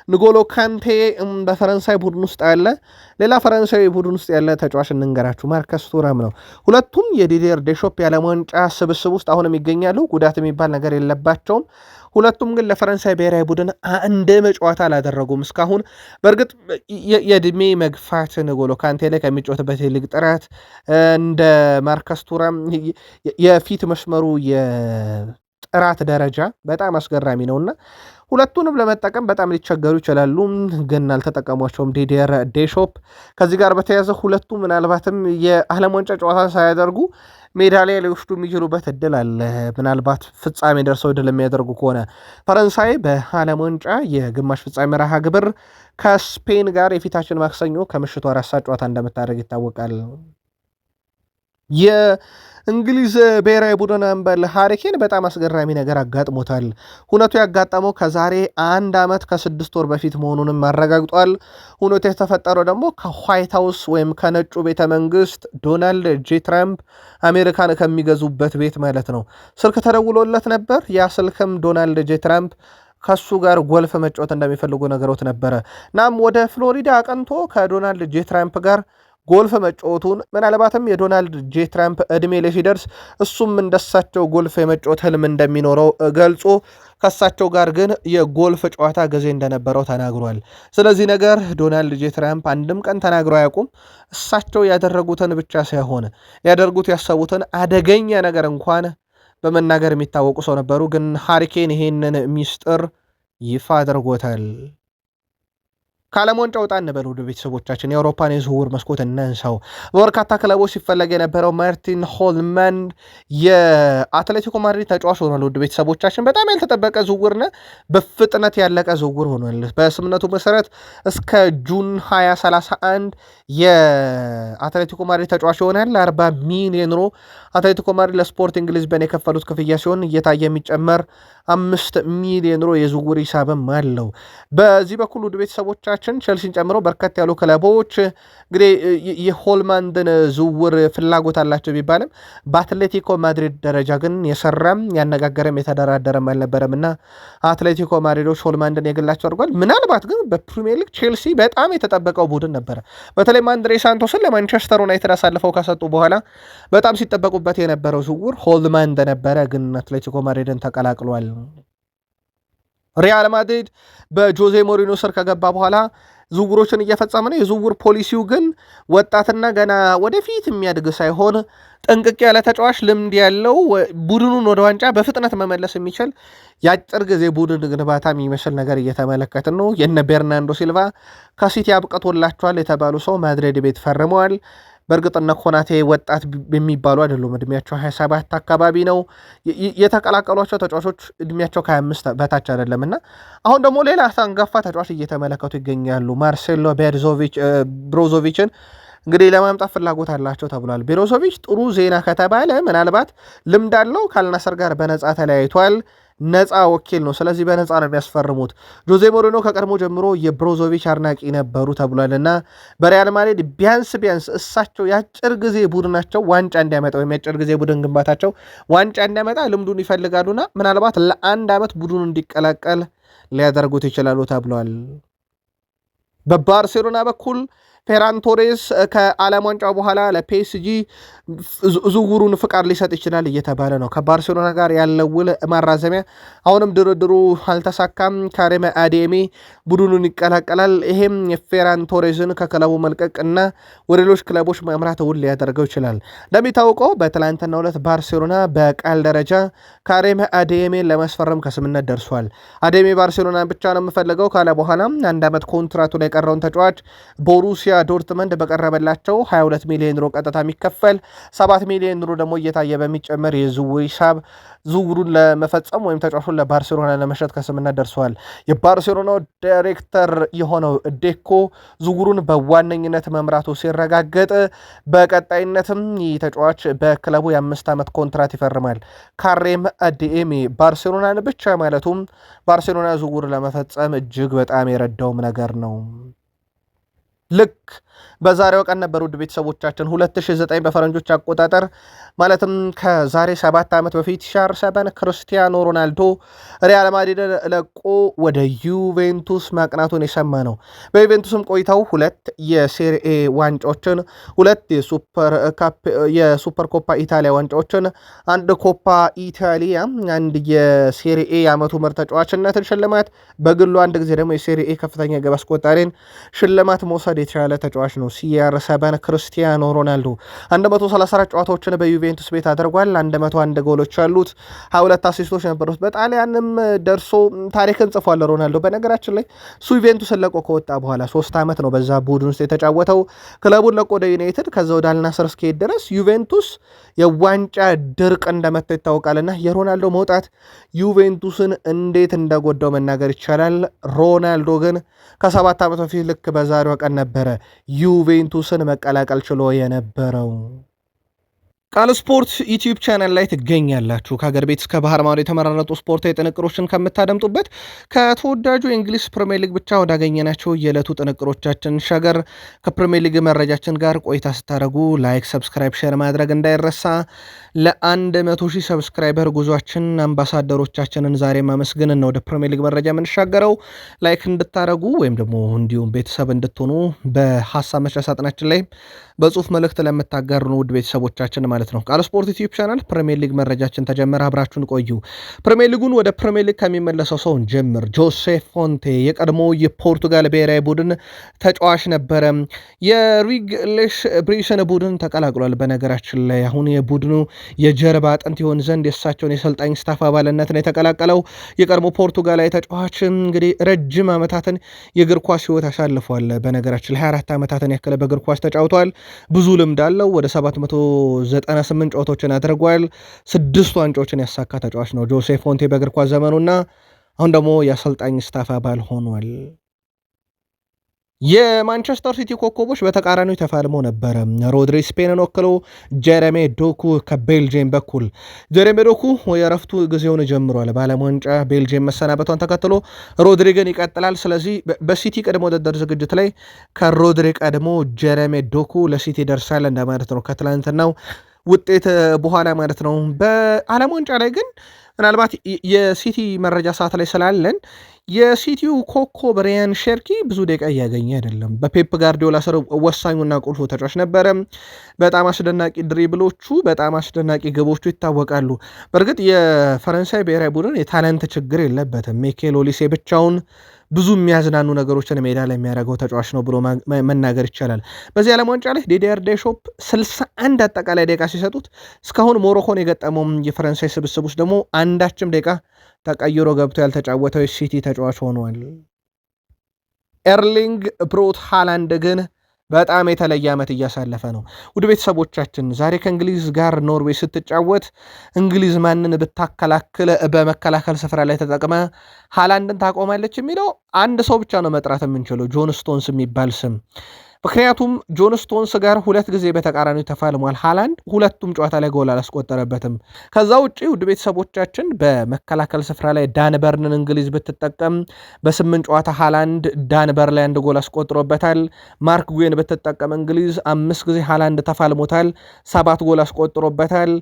ንጎሎ ካንቴ በፈረንሳይ ቡድን ውስጥ ያለ ሌላ ፈረንሳዊ ቡድን ውስጥ ያለ ተጫዋች እንንገራችሁ፣ ማርከስ ቱራም ነው። ሁለቱም የዲዲየር ዴሾፕ የዓለም ዋንጫ ስብስብ ውስጥ አሁንም ይገኛሉ። ጉዳት የሚባል ነገር የለባቸውም። ሁለቱም ግን ለፈረንሳይ ብሔራዊ ቡድን አንድም ጨዋታ አላደረጉም እስካሁን። በእርግጥ የእድሜ መግፋት ንጎሎ ካንቴ ላይ ከሚጫወትበት የሊግ ጥራት እንደ ማርከስ ቱራም የፊት መስመሩ የጥራት ደረጃ በጣም አስገራሚ ነውና ሁለቱንም ለመጠቀም በጣም ሊቸገሩ ይችላሉ፣ ግን አልተጠቀሟቸውም ዲዲየር ዴሾፕ። ከዚህ ጋር በተያያዘ ሁለቱ ምናልባትም የዓለም ዋንጫ ጨዋታ ሳያደርጉ ሜዳሊያ ሊወስዱ የሚችሉበት እድል አለ። ምናልባት ፍጻሜ ደርሰው ድል የሚያደርጉ ከሆነ ፈረንሳይ በዓለም ዋንጫ የግማሽ ፍጻሜ መርሃ ግብር ከስፔን ጋር የፊታችን ማክሰኞ ከምሽቱ 4 ሰዓት ጨዋታ እንደምታደርግ ይታወቃል። የእንግሊዝ ብሔራዊ ቡድን አምበል ሃሪ ኬን በጣም አስገራሚ ነገር አጋጥሞታል። ሁነቱ ያጋጠመው ከዛሬ 1 ዓመት ከ6 ወር በፊት መሆኑንም አረጋግጧል። ሁነቱ የተፈጠረው ደግሞ ከዋይት ሃውስ ወይም ከነጩ ቤተ መንግስት ዶናልድ ጄ ትራምፕ አሜሪካን ከሚገዙበት ቤት ማለት ነው ስልክ ተደውሎለት ነበር። ያ ስልክም ዶናልድ ጄ ትራምፕ ከሱ ጋር ጎልፍ መጫወት እንደሚፈልጉ ነገሮት ነበረ። ናም ወደ ፍሎሪዳ አቀንቶ ከዶናልድ ጄ ትራምፕ ጋር ጎልፍ መጫወቱን ምናልባትም የዶናልድ ጄ ትራምፕ ዕድሜ ላይ ሲደርስ እሱም እንደሳቸው ጎልፍ የመጫወት ህልም እንደሚኖረው ገልጾ ከሳቸው ጋር ግን የጎልፍ ጨዋታ ጊዜ እንደነበረው ተናግሯል። ስለዚህ ነገር ዶናልድ ጄ ትራምፕ አንድም ቀን ተናግሮ አያውቁም። እሳቸው ያደረጉትን ብቻ ሳይሆን ያደርጉት ያሰቡትን አደገኛ ነገር እንኳን በመናገር የሚታወቁ ሰው ነበሩ። ግን ሃሪ ኬን ይሄንን ሚስጥር ይፋ አድርጎታል። ከዓለም ዋንጫ ወጣ እንበል ወደ ቤተሰቦቻችን የአውሮፓን የዝውውር መስኮት እናንሳው። በበርካታ ክለቦች ሲፈለግ የነበረው ማርቲን ሆልማን የአትሌቲኮ ማድሪድ ተጫዋች ሆኗል። ወደ ቤተሰቦቻችን በጣም ያልተጠበቀ ዝውውርና በፍጥነት ያለቀ ዝውውር ሆኗል። በስምነቱ መሰረት እስከ ጁን 2031 የአትሌቲኮ ማድሪድ ተጫዋች ይሆናል። 40 ሚሊዮን ዩሮ አትሌቲኮ ማድሪድ ለስፖርቲንግ ሊዝበን የከፈሉት ክፍያ ሲሆን እየታየ የሚጨመር 5 ሚሊዮን ዩሮ የዝውውር ሂሳብም አለው። በዚህ በኩል ውድ ቤተሰቦቻችን ቸልሲን ጨምሮ በርከት ያሉ ክለቦች እንግዲህ የሆልማንድን ዝውውር ፍላጎት አላቸው ቢባልም በአትሌቲኮ ማድሪድ ደረጃ ግን የሰራም ያነጋገረም የተደራደረም አልነበረም እና አትሌቲኮ ማድሪዶች ሆልማንድን የግላቸው አድርጓል። ምናልባት ግን በፕሪሚየር ሊግ ቼልሲ በጣም የተጠበቀው ቡድን ነበረ። በተለይም አንድሬ ሳንቶስን ለማንቸስተር ዩናይትድ አሳልፈው ከሰጡ በኋላ በጣም ሲጠበቁበት የነበረው ዝውውር ሆልማንድ ነበረ፣ ግን አትሌቲኮ ማድሪድን ተቀላቅሏል። ሪያል ማድሪድ በጆዜ ሞሪኖ ስር ከገባ በኋላ ዝውውሮችን እየፈጸመ ነው። የዝውውር ፖሊሲው ግን ወጣትና ገና ወደፊት የሚያድግ ሳይሆን ጥንቅቅ ያለ ተጫዋች፣ ልምድ ያለው ቡድኑን ወደ ዋንጫ በፍጥነት መመለስ የሚችል የአጭር ጊዜ ቡድን ግንባታ የሚመስል ነገር እየተመለከትን ነው። የነ ቤርናንዶ ሲልቫ ከሲቲ አብቅቶላቸዋል የተባሉ ሰው ማድሪድ ቤት ፈርመዋል። በእርግጥ እነ ኮናቴ ወጣት የሚባሉ አይደሉም። እድሜያቸው 27 አካባቢ ነው። የተቀላቀሏቸው ተጫዋቾች እድሜያቸው ከ25 በታች አይደለም እና አሁን ደግሞ ሌላ አንጋፋ ተጫዋች እየተመለከቱ ይገኛሉ። ማርሴሎ ብሮዞቪችን እንግዲህ ለማምጣት ፍላጎት አላቸው ተብሏል። ብሮዞቪች ጥሩ ዜና ከተባለ ምናልባት ልምድ አለው። ከአልናስር ጋር በነፃ ተለያይቷል። ነፃ ወኪል ነው። ስለዚህ በነፃ ነው የሚያስፈርሙት። ጆዜ ሞሪኖ ከቀድሞ ጀምሮ የብሮዞቪች አድናቂ ነበሩ ተብሏል እና በሪያል ማድሪድ ቢያንስ እሳቸው የአጭር ጊዜ ቡድናቸው ዋንጫ እንዲያመጣ ወይም የአጭር ጊዜ ቡድን ግንባታቸው ዋንጫ እንዲያመጣ ልምዱን ይፈልጋሉና ምናልባት ለአንድ ዓመት ቡድኑ እንዲቀላቀል ሊያደርጉት ይችላሉ ተብሏል። በባርሴሎና በኩል ፌራን ቶሬስ ከዓለም ዋንጫው በኋላ ለፒኤስጂ ዝውውሩን ፍቃድ ሊሰጥ ይችላል እየተባለ ነው። ከባርሴሎና ጋር ያለው ውል ማራዘሚያ አሁንም ድርድሩ አልተሳካም። ካሪም አዴሚ ቡድኑን ይቀላቀላል። ይሄም የፌራን ቶሬስን ከክለቡ መልቀቅ እና ወደ ሌሎች ክለቦች ማምራት ውል ሊያደርገው ይችላል። እንደሚታወቀው በትላንትናው ዕለት ባርሴሎና በቃል ደረጃ ካሪም አዴሚን ለማስፈረም ከስምነት ደርሷል። አዴሚ ባርሴሎና ብቻ ነው የምፈልገው ካለ በኋላ አንድ ዓመት ኮንትራቱ ላይ የቀረውን ተጫዋች ቦሩሲያ ዶርትመንድ በቀረበላቸው 22 ሚሊዮን ዩሮ ቀጥታ የሚከፈል 7 ሚሊዮን ዩሮ ደግሞ እየታየ በሚጨመር የዝውውር ሂሳብ ዝውውሩን ለመፈጸም ወይም ተጫዋቹን ለባርሴሎና ለመሸጥ ከስምነት ደርሰዋል። የባርሴሎናው ዳይሬክተር የሆነው ዴኮ ዝውውሩን በዋነኝነት መምራቱ ሲረጋገጥ በቀጣይነትም ይህ ተጫዋች በክለቡ የ5 ዓመት ኮንትራት ይፈርማል። ካሪም አዴሚ ባርሴሎናን ብቻ ማለቱም ባርሴሎና ዝውውር ለመፈጸም እጅግ በጣም የረዳውም ነገር ነው። ልክ በዛሬው ቀን ነበር ውድ ቤተሰቦቻችን 2009 በፈረንጆች አቆጣጠር ማለትም ከዛሬ 7 ዓመት በፊት CR7 ክርስቲያኖ ሮናልዶ ሪያል ማድሪድ ለቆ ወደ ዩቬንቱስ ማቅናቱን የሰማ ነው። በዩቬንቱስም ቆይታው 2 የሴሪኤ ዋንጫዎችን፣ 2 የሱፐር ኮፓ ኢታሊያ ዋንጫዎችን፣ 1 ኮፓ ኢታሊያ፣ 1 የሴሪኤ የዓመቱ ምርጥ ተጫዋችነትን ሽልማት፣ በግሉ 1 ጊዜ ደግሞ የሴሪኤ ከፍተኛ ግብ አስቆጣሪን ሽልማት መውሰድ የተቻለ ተጫዋች ነው። CR7 ክርስቲያኖ ሮናልዶ 134 ጨዋታዎችን በዩቬንቱስ ቤት አድርጓል። 101 ጎሎች አሉት፣ 22 አሲስቶች ነበሩት። በጣሊያንም ደርሶ ታሪክን ጽፏል ሮናልዶ። በነገራችን ላይ እሱ ዩቬንቱስን ለቆ ከወጣ በኋላ 3 ዓመት ነው በዛ ቡድን ውስጥ የተጫወተው። ክለቡን ለቆ ወደ ዩናይትድ ከዛ ወደ አልናስር እስኪሄድ ድረስ ዩቬንቱስ የዋንጫ ድርቅ እንደመታ ይታወቃልና የሮናልዶ መውጣት ዩቬንቱስን እንዴት እንደጎዳው መናገር ይቻላል። ሮናልዶ ግን ከ7 ዓመት በፊት ልክ በዛሬው ቀን ነበረ ዩቬንቱስን መቀላቀል ችሎ የነበረው። ቃል ስፖርት ዩቲዩብ ቻናል ላይ ትገኛላችሁ። ከሀገር ቤት እስከ ባህር ማዶ የተመራረጡ ስፖርታዊ ጥንቅሮችን ከምታደምጡበት ከተወዳጁ የእንግሊዝ ፕሪሚየር ሊግ ብቻ ወዳገኘናቸው የዕለቱ ጥንቅሮቻችን ሸገር ከፕሪሚየር ሊግ መረጃችን ጋር ቆይታ ስታደርጉ ላይክ፣ ሰብስክራይብ፣ ሼር ማድረግ እንዳይረሳ። ለ100,000 ሰብስክራይበር ጉዟችን አምባሳደሮቻችንን ዛሬ ማመስገን ነው። ወደ ፕሪሚየር ሊግ መረጃ የምንሻገረው ላይክ እንድታደርጉ ወይም ደግሞ እንዲሁም ቤተሰብ እንድትሆኑ በሀሳብ መስጫ ሳጥናችን ላይ በጽሁፍ መልእክት ለምታጋሩን ውድ ቤተሰቦቻችን ማለት ማለት ነው። ቃል ስፖርት ዩቲዩብ ቻናል ፕሪሚየር ሊግ መረጃችን ተጀመረ። አብራችሁን ቆዩ። ፕሪሚየር ሊጉን ወደ ፕሪሚየር ሊግ ከሚመለሰው ሰውን ጀምር። ጆሴፍ ፎንቴ የቀድሞ የፖርቱጋል ብሔራዊ ቡድን ተጫዋች ነበረ። የሪግሌሽ ብሪሰን ቡድን ተቀላቅሏል። በነገራችን ላይ አሁን የቡድኑ የጀርባ አጥንት ይሆን ዘንድ የእሳቸውን የሰልጣኝ ስታፍ አባልነት ነው የተቀላቀለው። የቀድሞ ፖርቱጋላዊ ተጫዋች እንግዲህ ረጅም ዓመታትን የእግር ኳስ ህይወት አሳልፏል። በነገራችን ላይ 24 ዓመታትን ያክል በእግር ኳስ ተጫውቷል። ብዙ ልምድ አለው። ወደ 798 ጨዋታዎችን አድርጓል። 6 ዋንጫዎችን ያሳካ ተጫዋች ነው ጆሴፍ ፎንቴ በእግር ኳስ ዘመኑና አሁን ደግሞ የአሰልጣኝ ስታፍ አባል ሆኗል። የማንቸስተር ሲቲ ኮከቦች በተቃራኒው ተፋልመው ነበረ። ሮድሪ ስፔንን ወክሎ ጀረሜ ዶኩ ከቤልጅየም በኩል ጀረሜ ዶኩ የረፍቱ ጊዜውን ጀምሯል። በዓለም ዋንጫ ቤልጅየም መሰናበቷን ተከትሎ ሮድሪ ግን ይቀጥላል። ስለዚህ በሲቲ ቅድመ ውድድር ዝግጅት ላይ ከሮድሪ ቀድሞ ጀረሜ ዶኩ ለሲቲ ደርሳል እንደማለት ነው፣ ከትላንትናው ውጤት በኋላ ማለት ነው። በዓለም ዋንጫ ላይ ግን ምናልባት የሲቲ መረጃ ሰዓት ላይ ስላለን የሲቲው ኮከብ ሪያን ሼርኪ ብዙ ደቂቃ እያገኘ አይደለም። በፔፕ ጋርዲዮላ ስር ወሳኙና ቁልፉ ተጫዋች ነበረ። በጣም አስደናቂ ድሪብሎቹ፣ በጣም አስደናቂ ግቦቹ ይታወቃሉ። በእርግጥ የፈረንሳይ ብሔራዊ ቡድን የታለንት ችግር የለበትም። ሚኬል ኦሊሴ ብቻውን ብዙ የሚያዝናኑ ነገሮችን ሜዳ ላይ የሚያደርገው ተጫዋች ነው ብሎ መናገር ይቻላል። በዚህ ዓለም ዋንጫ ላይ ዲዲየር ዴሾፕ 61 አጠቃላይ ደቂቃ ሲሰጡት እስካሁን ሞሮኮን የገጠመው የፈረንሳይ ስብስብ ውስጥ ደግሞ አንዳችም ደቂቃ ተቀይሮ ገብቶ ያልተጫወተው የሲቲ ተጫዋች ሆኗል። ኤርሊንግ ብሮት ሃላንድ ግን በጣም የተለየ ዓመት እያሳለፈ ነው። ውድ ቤተሰቦቻችን ዛሬ ከእንግሊዝ ጋር ኖርዌይ ስትጫወት እንግሊዝ ማንን ብታከላክል በመከላከል ስፍራ ላይ ተጠቅመ ሃላንድን ታቆማለች የሚለው አንድ ሰው ብቻ ነው መጥራት የምንችለው፣ ጆን ስቶንስ የሚባል ስም። ምክንያቱም ጆን ስቶንስ ጋር 2 ጊዜ በተቃራኒው ተፋልሟል። ሃላንድ ሁለቱም ጨዋታ ላይ ጎል አላስቆጠረበትም። ከዛ ውጭ ውድ ቤተሰቦቻችን በመከላከል ስፍራ ላይ ዳንበርንን እንግሊዝ ብትጠቀም በ8 ጨዋታ ሃላንድ ዳንበር ላይ 1 ጎል አስቆጥሮበታል። ማርክ ጉዌን ብትጠቀም እንግሊዝ 5 ጊዜ ሃላንድ ተፋልሞታል፣ 7 ጎል አስቆጥሮበታል።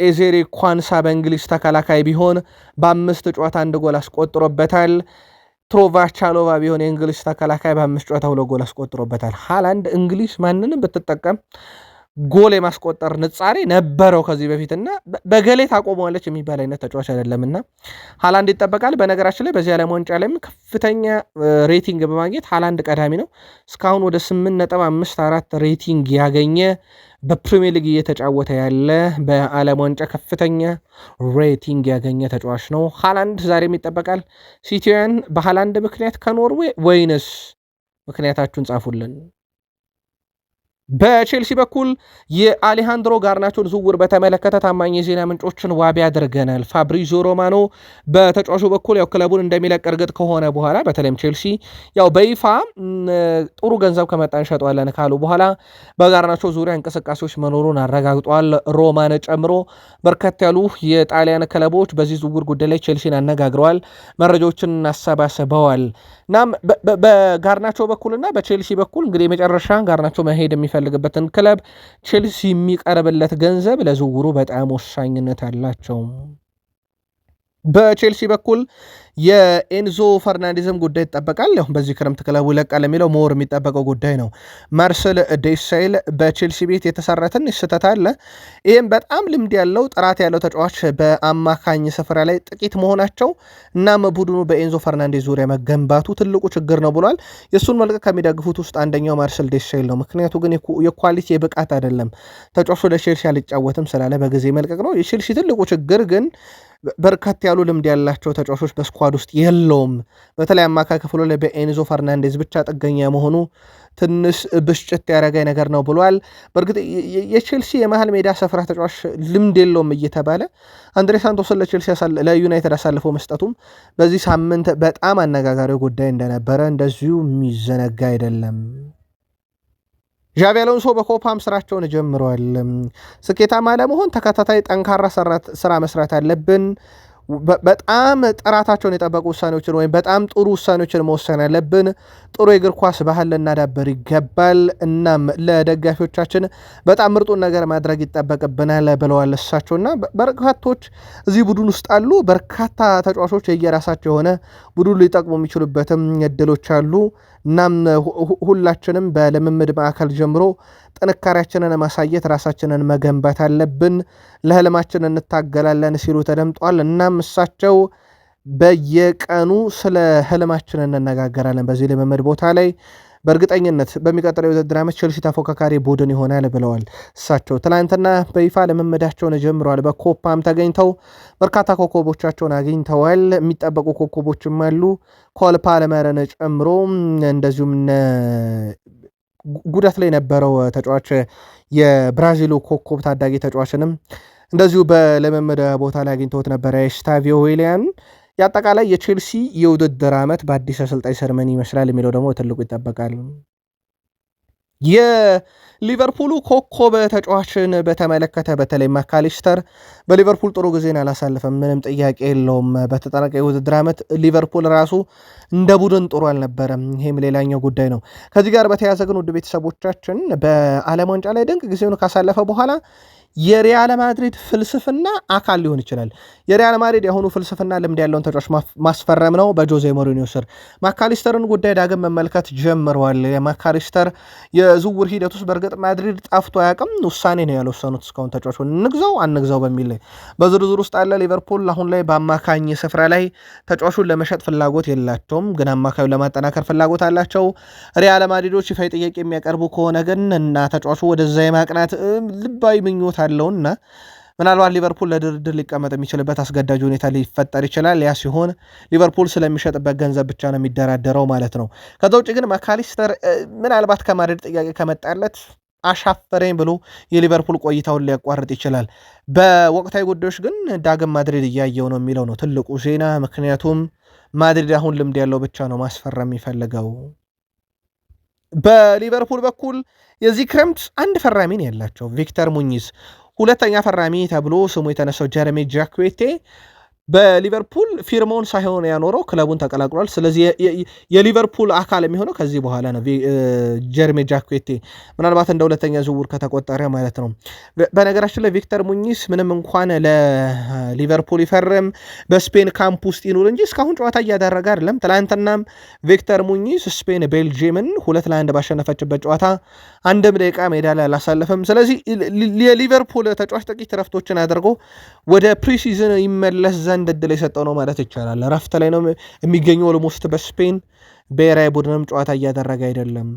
ኤዜሪ ኳንሳ በእንግሊዝ ተከላካይ ቢሆን በ5 ጨዋታ 1 ጎል አስቆጥሮበታል። ትሮቫ ቻሎቫ ቢሆን የእንግሊዝ ተከላካይ በ5 ጨዋታ 2 ጎል አስቆጥሮበታል። ሃላንድ እንግሊዝ ማንንም ብትጠቀም ጎል የማስቆጠር ንጻሬ ነበረው ከዚህ በፊትና በገሌ ታቆመዋለች የሚባል አይነት ተጫዋች አይደለምና ሃላንድ ይጠበቃል። በነገራችን ላይ በዚህ ዓለም ዋንጫ ላይም ከፍተኛ ሬቲንግ በማግኘት ሃላንድ ቀዳሚ ነው። እስካሁን ወደ 8.54 ሬቲንግ ያገኘ በፕሪሚየር ሊግ እየተጫወተ ያለ በዓለም ዋንጫ ከፍተኛ ሬቲንግ ያገኘ ተጫዋች ነው። ሃላንድ ዛሬም ይጠበቃል። ሲቲያን በሃላንድ ምክንያት ከኖርዌይ ወይንስ ምክንያታችሁን ጻፉልን። በቼልሲ በኩል የአሌሃንድሮ ጋርናቾን ዝውውር በተመለከተ ታማኝ የዜና ምንጮችን ዋቢ አድርገናል። ፋብሪዞ ሮማኖ በተጫዋቹ በኩል ያው ክለቡን እንደሚለቅ እርግጥ ከሆነ በኋላ በተለይም ቼልሲ ያው በይፋ ጥሩ ገንዘብ ከመጣ እንሸጠዋለን ካሉ በኋላ በጋርናቾ ዙሪያ እንቅስቃሴዎች መኖሩን አረጋግጧል። ሮማን ጨምሮ በርከት ያሉ የጣሊያን ክለቦች በዚህ ዝውውር ጉዳይ ላይ ቼልሲን አነጋግረዋል፣ መረጃዎችን አሰባስበዋል። እናም በጋርናቾ በኩልና በቼልሲ በኩል እንግዲህ የመጨረሻ ጋርናቾ መሄድ የሚፈልግበትን ክለብ ቼልሲ የሚቀርብለት ገንዘብ ለዝውውሩ በጣም ወሳኝነት አላቸው። በቼልሲ በኩል የኤንዞ ፈርናንዴዝም ጉዳይ ይጠበቃል። ያው በዚህ ክረምት ክለቡ ይለቃል የሚለው ሞር የሚጠበቀው ጉዳይ ነው። ማርሰል ዴሳይል በቼልሲ ቤት የተሰራ ትንሽ ስህተት አለ። ይህም በጣም ልምድ ያለው ጥራት ያለው ተጫዋች በአማካኝ ስፍራ ላይ ጥቂት መሆናቸው እናም ቡድኑ በኤንዞ ፈርናንዴዝ ዙሪያ መገንባቱ ትልቁ ችግር ነው ብሏል። የእሱን መልቀቅ ከሚደግፉት ውስጥ አንደኛው ማርሰል ዴሳይል ነው። ምክንያቱ ግን የኳሊቲ የብቃት አይደለም። ተጫዋቹ ለቼልሲ አልጫወትም ስላለ በጊዜ መልቀቅ ነው። የቼልሲ ትልቁ ችግር ግን በርካታ ያሉ ልምድ ያላቸው ተጫዋቾች በስኳድ ውስጥ የለውም። በተለይ አማካይ ክፍሉ ላይ በኤንዞ ፈርናንዴዝ ብቻ ጥገኛ መሆኑ ትንሽ ብስጭት ያደረገ ነገር ነው ብሏል። በእርግጥ የቼልሲ የመሃል ሜዳ ስፍራ ተጫዋች ልምድ የለውም እየተባለ አንድሬ ሳንቶስን ለዩናይትድ አሳልፎ መስጠቱም በዚህ ሳምንት በጣም አነጋጋሪ ጉዳይ እንደነበረ እንደዚሁ የሚዘነጋ አይደለም። ዣቪ አሎንሶ በኮፓም ስራቸውን ጀምረዋል። ስኬታማ ለመሆን ተከታታይ ጠንካራ ስራ መስራት አለብን። በጣም ጥራታቸውን የጠበቁ ውሳኔዎችን ወይም በጣም ጥሩ ውሳኔዎችን መወሰን አለብን። ጥሩ የእግር ኳስ ባህል ልናዳበር ይገባል። እናም ለደጋፊዎቻችን በጣም ምርጡን ነገር ማድረግ ይጠበቅብናል ብለዋል እሳቸውና በርካቶች እዚህ ቡድን ውስጥ አሉ። በርካታ ተጫዋቾች የየራሳቸው የሆነ ቡድን ሊጠቅሙ የሚችሉበትም እድሎች አሉ። እናም ሁላችንም በልምምድ ማዕከል ጀምሮ ጥንካሬያችንን ማሳየት ራሳችንን መገንባት አለብን፣ ለህልማችን እንታገላለን ሲሉ ተደምጧል። እናም እሳቸው በየቀኑ ስለ ህልማችን እንነጋገራለን በዚህ ልምምድ ቦታ ላይ በእርግጠኝነት በሚቀጥለው የውድድር ዓመት ቼልሲ ተፎካካሪ ቡድን ይሆናል ብለዋል። እሳቸው ትላንትና በይፋ ልምምዳቸውን ጀምረዋል። በኮፓም ተገኝተው በርካታ ኮከቦቻቸውን አግኝተዋል። የሚጠበቁ ኮከቦችም አሉ ኮል ፓልመርን ጨምሮ እንደዚሁም ጉዳት ላይ የነበረው ተጫዋች የብራዚሉ ኮከብ ታዳጊ ተጫዋችንም እንደዚሁ በልምምድ ቦታ ላይ አግኝተውት ነበረ ስታቪዮ ዊሊያን። የአጠቃላይ የቼልሲ የውድድር ዓመት በአዲስ አሰልጣኝ ስር ምን ይመስላል የሚለው ደግሞ ትልቁ ይጠበቃል። የሊቨርፑሉ ኮከብ ተጫዋችን በተመለከተ በተለይ ማካሊስተር በሊቨርፑል ጥሩ ጊዜን አላሳልፈም፣ ምንም ጥያቄ የለውም። በተጠናቀ የውድድር ዓመት ሊቨርፑል ራሱ እንደ ቡድን ጥሩ አልነበረም። ይህም ሌላኛው ጉዳይ ነው። ከዚህ ጋር በተያያዘ ግን ውድ ቤተሰቦቻችን በዓለም ዋንጫ ላይ ድንቅ ጊዜውን ካሳለፈ በኋላ የሪያል ማድሪድ ፍልስፍና አካል ሊሆን ይችላል። የሪያል ማድሪድ የሆኑ ፍልስፍና ልምድ ያለውን ተጫዋች ማስፈረም ነው። በጆዜ ሞሪኒዮ ስር ማካሊስተርን ጉዳይ ዳግም መመልከት ጀምረዋል። የማካሊስተር የዝውውር ሂደት ውስጥ በእርግጥ ማድሪድ ጠፍቶ አያውቅም። ውሳኔ ነው ያልወሰኑት እስካሁን ተጫዋች እንግዛው አንግዛው በሚል ላይ በዝርዝር ውስጥ አለ። ሊቨርፑል አሁን ላይ በአማካኝ ስፍራ ላይ ተጫዋቹን ለመሸጥ ፍላጎት የላቸውም፣ ግን አማካዩ ለማጠናከር ፍላጎት አላቸው። ሪያል ማድሪዶች ይፋዊ ጥያቄ የሚያቀርቡ ከሆነ ግን እና ተጫዋቹ ወደዛ የማቅናት ልባዊ ምኞት አለውና ምናልባት ሊቨርፑል ለድርድር ሊቀመጥ የሚችልበት አስገዳጅ ሁኔታ ሊፈጠር ይችላል። ያ ሲሆን ሊቨርፑል ስለሚሸጥበት ገንዘብ ብቻ ነው የሚደራደረው ማለት ነው። ከዛ ውጭ ግን ማካሊስተር ምናልባት ከማድሪድ ጥያቄ ከመጣለት አሻፈረኝ ብሎ የሊቨርፑል ቆይታውን ሊያቋርጥ ይችላል። በወቅታዊ ጉዳዮች ግን ዳግም ማድሪድ እያየው ነው የሚለው ነው ትልቁ ዜና። ምክንያቱም ማድሪድ አሁን ልምድ ያለው ብቻ ነው ማስፈረም የሚፈልገው። በሊቨርፑል በኩል የዚህ ክረምት አንድ ፈራሚ ነው ያላቸው ቪክተር ሙኒዝ። ሁለተኛ ፈራሚ ተብሎ ስሙ የተነሳው ጀረሚ ጃኩዌቴ በሊቨርፑል ፊርማውን ሳይሆን ያኖረው ክለቡን ተቀላቅሏል። ስለዚህ የሊቨርፑል አካል የሚሆነው ከዚህ በኋላ ነው ጀረሚ ጃኩዌቴ፣ ምናልባት እንደ ሁለተኛ ዝውውር ከተቆጠረ ማለት ነው። በነገራችን ላይ ቪክተር ሙኒዝ ምንም እንኳን ለሊቨርፑል ይፈርም በስፔን ካምፕ ውስጥ ይኑር እንጂ እስካሁን ጨዋታ እያደረገ አይደለም። ትላንትናም ቪክተር ሙኒዝ ስፔን ቤልጅየምን 2-1 ባሸነፈችበት ጨዋታ አንድም ደቂቃ ሜዳ ላይ አላሳለፈም። ስለዚህ የሊቨርፑል ተጫዋች ጥቂት ረፍቶችን አድርጎ ወደ ፕሪሲዝን ይመለስ ዘንድ እድል የሰጠው ነው ማለት ይቻላል። ረፍት ላይ ነው የሚገኘው። ኦልሞስት በስፔን ብሔራዊ ቡድንም ጨዋታ እያደረገ አይደለም።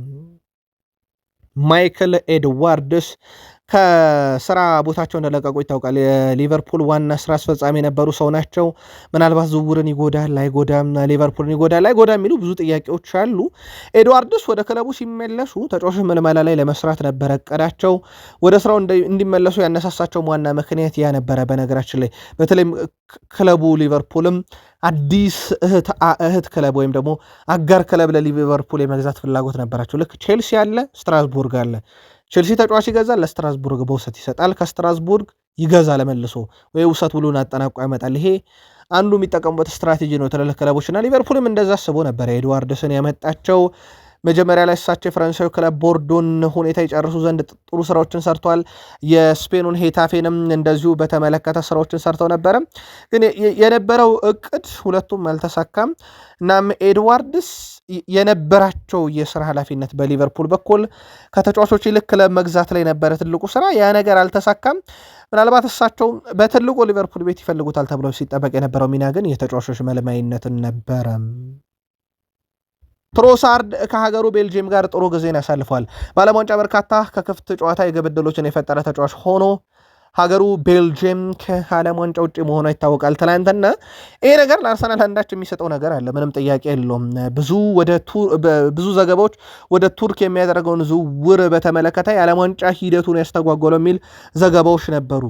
ማይክል ኤድዋርድስ ከስራ ቦታቸው እንደለቀቁ ይታወቃል። የሊቨርፑል ዋና ስራ አስፈጻሚ የነበሩ ሰው ናቸው። ምናልባት ዝውውርን ይጎዳል አይጎዳም፣ ሊቨርፑልን ይጎዳል አይጎዳም የሚሉ ብዙ ጥያቄዎች አሉ። ኤድዋርድስ ወደ ክለቡ ሲመለሱ ተጫዋቾች ምልመላ ላይ ለመስራት ነበረ እቅዳቸው። ወደ ስራው እንዲመለሱ ያነሳሳቸው ዋና ምክንያት ያ ነበረ። በነገራችን ላይ በተለይም ክለቡ ሊቨርፑልም አዲስ እህት ክለብ ወይም ደግሞ አጋር ክለብ ለሊቨርፑል የመግዛት ፍላጎት ነበራቸው። ልክ ቼልሲ አለ፣ ስትራስቡርግ አለ። ቼልሲ ተጫዋች ይገዛል፣ ለስትራስቡርግ በውሰት ይሰጣል። ከስትራስቡርግ ይገዛ ለመልሶ ወይ ውሰት ብሎን አጠናቋ ያመጣል። ይሄ አንዱ የሚጠቀሙበት ስትራቴጂ ነው ትልልቅ ክለቦችና ሊቨርፑልም እንደዛ አስቦ ነበር ኤድዋርድስን ያመጣቸው። መጀመሪያ ላይ እሳቸው የፈረንሳዊ ክለብ ቦርዶን ሁኔታ ይጨርሱ ዘንድ ጥሩ ስራዎችን ሰርተዋል። የስፔኑን ሄታፌንም እንደዚሁ በተመለከተ ስራዎችን ሰርተው ነበረ። ግን የነበረው እቅድ ሁለቱም አልተሳካም። እናም ኤድዋርድስ የነበራቸው የስራ ኃላፊነት በሊቨርፑል በኩል ከተጫዋቾች ይልቅ ክለብ መግዛት ላይ ነበረ ትልቁ ስራ። ያ ነገር አልተሳካም። ምናልባት እሳቸው በትልቁ ሊቨርፑል ቤት ይፈልጉታል ተብለው ሲጠበቅ የነበረው ሚና ግን የተጫዋቾች መልማይነትን ነበረ። ትሮሳርድ ከሀገሩ ቤልጅየም ጋር ጥሩ ጊዜን ያሳልፈዋል። በዓለም ዋንጫ በርካታ ከክፍት ጨዋታ የግብ ዕድሎችን የፈጠረ ተጫዋች ሆኖ ሀገሩ ቤልጅየም ከዓለም ዋንጫ ውጭ መሆኗ ይታወቃል። ትላንትና ይሄ ነገር ለአርሰናል አንዳች የሚሰጠው ነገር አለ፣ ምንም ጥያቄ የለውም። ብዙ ዘገባዎች ወደ ቱርክ የሚያደርገውን ዝውውር በተመለከተ የዓለም ዋንጫ ሂደቱን ያስተጓጎለው የሚል ዘገባዎች ነበሩ።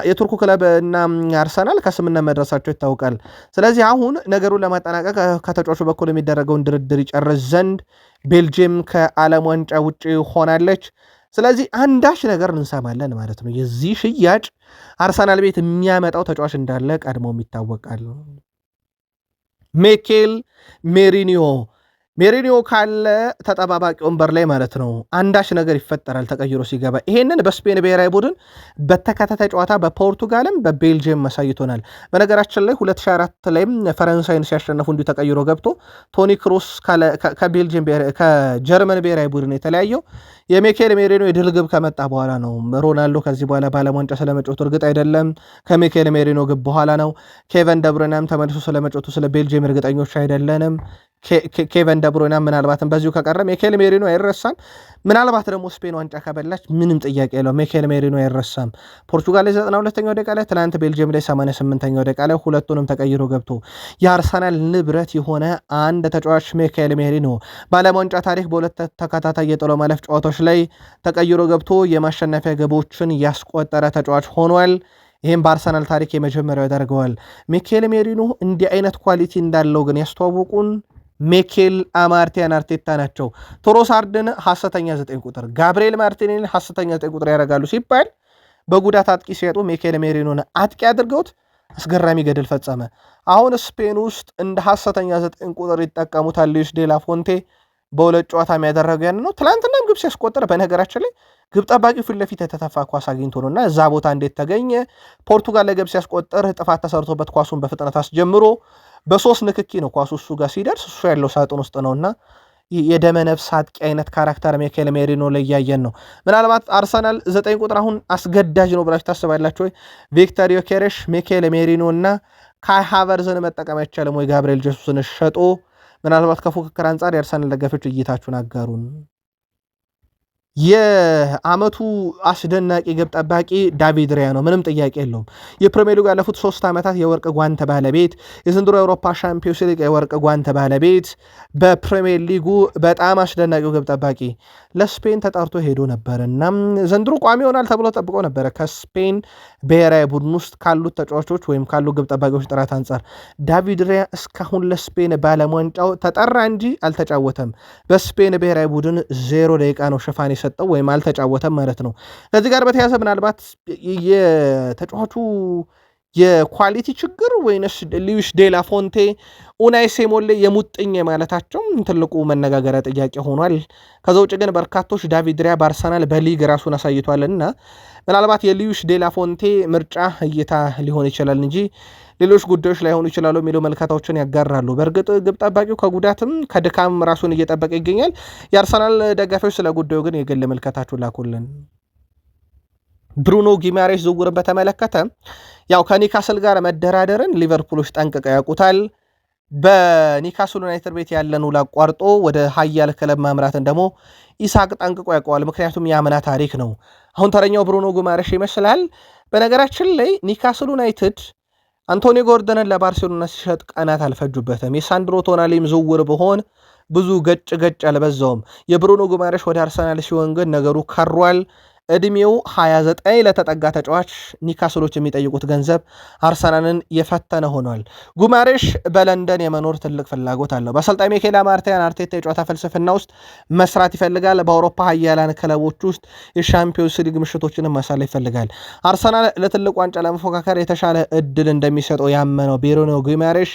የቱርኩ ክለብ እና አርሰናል ከስምምነት መድረሳቸው ይታወቃል። ስለዚህ አሁን ነገሩን ለማጠናቀቅ ከተጫዋቹ በኩል የሚደረገውን ድርድር ይጨርስ ዘንድ ቤልጅየም ከዓለም ዋንጫ ውጭ ሆናለች። ስለዚህ አንዳች ነገር እንሰማለን ማለት ነው። የዚህ ሽያጭ አርሰናል ቤት የሚያመጣው ተጫዋች እንዳለ ቀድሞም ይታወቃል። ሚኬል ሜሪኒዮ ሜሪኒዮ ካለ ተጠባባቂ ወንበር ላይ ማለት ነው አንዳች ነገር ይፈጠራል ተቀይሮ ሲገባ። ይሄንን በስፔን ብሔራዊ ቡድን በተከታታይ ጨዋታ በፖርቱጋልም በቤልጅየም አሳይቶናል። በነገራችን ላይ 2004 ላይም ፈረንሳይን ሲያሸነፉ እንዲሁ ተቀይሮ ገብቶ ቶኒ ክሩስ ከጀርመን ብሔራዊ ቡድን የተለያየው የሚኬል ሜሪኒዮ የድል ግብ ከመጣ በኋላ ነው። ሮናልዶ ከዚህ በኋላ በዓለም ዋንጫ ስለመጫወቱ እርግጥ አይደለም፣ ከሚኬል ሜሪኒዮ ግብ በኋላ ነው። ኬቨን ደብሩይናም ተመልሶ ስለመጫወቱ ስለ ቤልጅየም እርግጠኞች አይደለንም። ኬቨን ደብሩይና ምናልባትም በዚሁ ከቀረ ሚኬል ሜሪኖ አይረሳም። ምናልባት ደግሞ ስፔን ዋንጫ ከበላች ምንም ጥያቄ የለው ሚኬል ሜሪኖ አይረሳም። ፖርቱጋል ላይ 92ኛው ደቂቃ ላይ፣ ትናንት ቤልጅየም ላይ 88ኛው ደቂቃ ላይ ሁለቱንም ተቀይሮ ገብቶ የአርሰናል ንብረት የሆነ አንድ ተጫዋች ሚኬል ሜሪኖ በዓለም ዋንጫ ታሪክ በሁለት ተከታታይ የጥሎ ማለፍ ጨዋታዎች ላይ ተቀይሮ ገብቶ የማሸነፊያ ግቦችን ያስቆጠረ ተጫዋች ሆኗል። ይህም በአርሰናል ታሪክ የመጀመሪያው ያደርገዋል። ሚኬል ሜሪኖ እንዲህ አይነት ኳሊቲ እንዳለው ግን ያስተዋወቁን ሚኬል አማርቲያን አርቴታ ናቸው። ትሮሳርድን ሐሰተኛ 9 ቁጥር፣ ጋብርኤል ማርቲኔሊን ሐሰተኛ 9 ቁጥር ያደርጋሉ ሲባል በጉዳት አጥቂ ሲያጡ ሚኬል ሜሪኖን አጥቂ አድርገውት አስገራሚ ገድል ፈጸመ። አሁን ስፔን ውስጥ እንደ ሐሰተኛ 9 ቁጥር ይጠቀሙታል። ሉዊስ ዴላ ፎንቴ በሁለት ጨዋታ የሚያደረገው ያን ነው። ትላንትናም ግብ ሲያስቆጠር በነገራችን ላይ ግብ ጠባቂው ፊት ለፊት የተተፋ ኳስ አግኝቶ ነው እና እዛ ቦታ እንዴት ተገኘ? ፖርቱጋል ላይ ግብ ሲያስቆጠር ጥፋት ተሰርቶበት ኳሱን በፍጥነት አስጀምሮ በሶስት ንክኪ ነው ኳሱ እሱ ጋር ሲደርስ እሱ ያለው ሳጥን ውስጥ ነውና የደመነፍስ አጥቂ አይነት ካራክተር ሚኬል ሜሪኖ ላይ ያየን ነው። ምናልባት አርሰናል 9 ቁጥር አሁን አስገዳጅ ነው ብላችሁ ታስባላችሁ ወይ? ቪክተር ዮኬሬሽ፣ ሚኬል ሜሪኖ እና ካይ ሃቨርዝን መጠቀም አይቻልም ወይ? ጋብርኤል ጀሱስን ሸጦ ምናልባት ከፉክክር አንጻር የአርሰናል ደጋፊዎች እይታችሁን አጋሩን። የዓመቱ አስደናቂ ግብ ጠባቂ ዳቪድ ራያ ነው፣ ምንም ጥያቄ የለውም። የፕሪሚየር ሊግ ያለፉት 3 ዓመታት የወርቅ ጓንት ባለቤት፣ የዘንድሮ የአውሮፓ ሻምፒዮንስ ሊግ የወርቅ ጓንት ባለቤት፣ በፕሪሚየር ሊጉ በጣም አስደናቂው ግብ ጠባቂ ለስፔን ተጠርቶ ሄዶ ነበር እና ዘንድሮ ቋሚ ይሆናል ተብሎ ጠብቆ ነበረ። ከስፔን ብሔራዊ ቡድን ውስጥ ካሉት ተጫዋቾች ወይም ካሉ ግብ ጠባቂዎች ጥራት አንጻር ዳቪድ ራያ እስካሁን ለስፔን በዓለም ዋንጫው ተጠራ እንጂ አልተጫወተም። በስፔን ብሔራዊ ቡድን 0 ደቂቃ ነው ሽፋን ሰጠው ወይም አልተጫወተም ማለት ነው። ከዚህ ጋር በተያያዘ ምናልባት የተጫዋቹ የኳሊቲ ችግር ወይንስ ሉዊስ ዴላ ፎንቴ ኡናይ ሲሞኔ የሙጥኝ ማለታቸው ትልቁ መነጋገሪያ ጥያቄ ሆኗል። ከዛ ውጭ ግን በርካቶች ዳቪድ ራያ በአርሰናል በሊግ ራሱን አሳይቷልና ምናልባት የሉዊስ ዴላ ፎንቴ ምርጫ እይታ ሊሆን ይችላል እንጂ ሌሎች ጉዳዮች ላይሆኑ ይችላሉ የሚሉ መልካታዎችን ያጋራሉ። በእርግጥ ግብ ጠባቂው ከጉዳትም ከድካም ራሱን እየጠበቀ ይገኛል። የአርሰናል ደጋፊዎች ስለ ጉዳዩ ግን የግል መልከታችሁን ላኩልን። ብሩኖ ጊማሬሽ ዝውውርን በተመለከተ ያው ከኒካስል ጋር መደራደርን ሊቨርፑሎች ጠንቅቀው ያውቁታል። በኒካስል ዩናይትድ ቤት ያለን ውል አቋርጦ ወደ ሀያል ክለብ ማምራትን ደግሞ ኢሳቅ ጠንቅቆ ያውቀዋል። ምክንያቱም የአምና ታሪክ ነው። አሁን ተረኛው ብሩኖ ጊማሬሽ ይመስላል። በነገራችን ላይ ኒካስል ዩናይትድ አንቶኒ ጎርደንን ለባርሴሎና ሲሸጥ ቀናት አልፈጁበትም። የሳንድሮ ቶናሊም ዝውውር በሆን ብዙ ገጭ አልበዛውም። የብሩኖ ጊማሬሽ ወደ አርሰናል ሲሆን ግን ነገሩ ከሯል። ዕድሜው 29 ለተጠጋ ተጫዋች ኒካስሎች የሚጠይቁት ገንዘብ አርሰናልን የፈተነ ሆኗል። ጊማሬሽ በለንደን የመኖር ትልቅ ፍላጎት አለው። በአሰልጣኝ ሚኬል አርቴታ የጨዋታ ፍልስፍና ውስጥ መስራት ይፈልጋል። በአውሮፓ ሀያላን ክለቦች ውስጥ የሻምፒዮንስ ሊግ ምሽቶችንም ማሳለፍ ይፈልጋል። አርሰናል ለትልቅ ዋንጫ ለመፎካከር የተሻለ እድል እንደሚሰጠው ያመነው ብሩኖ ጊማሬሽ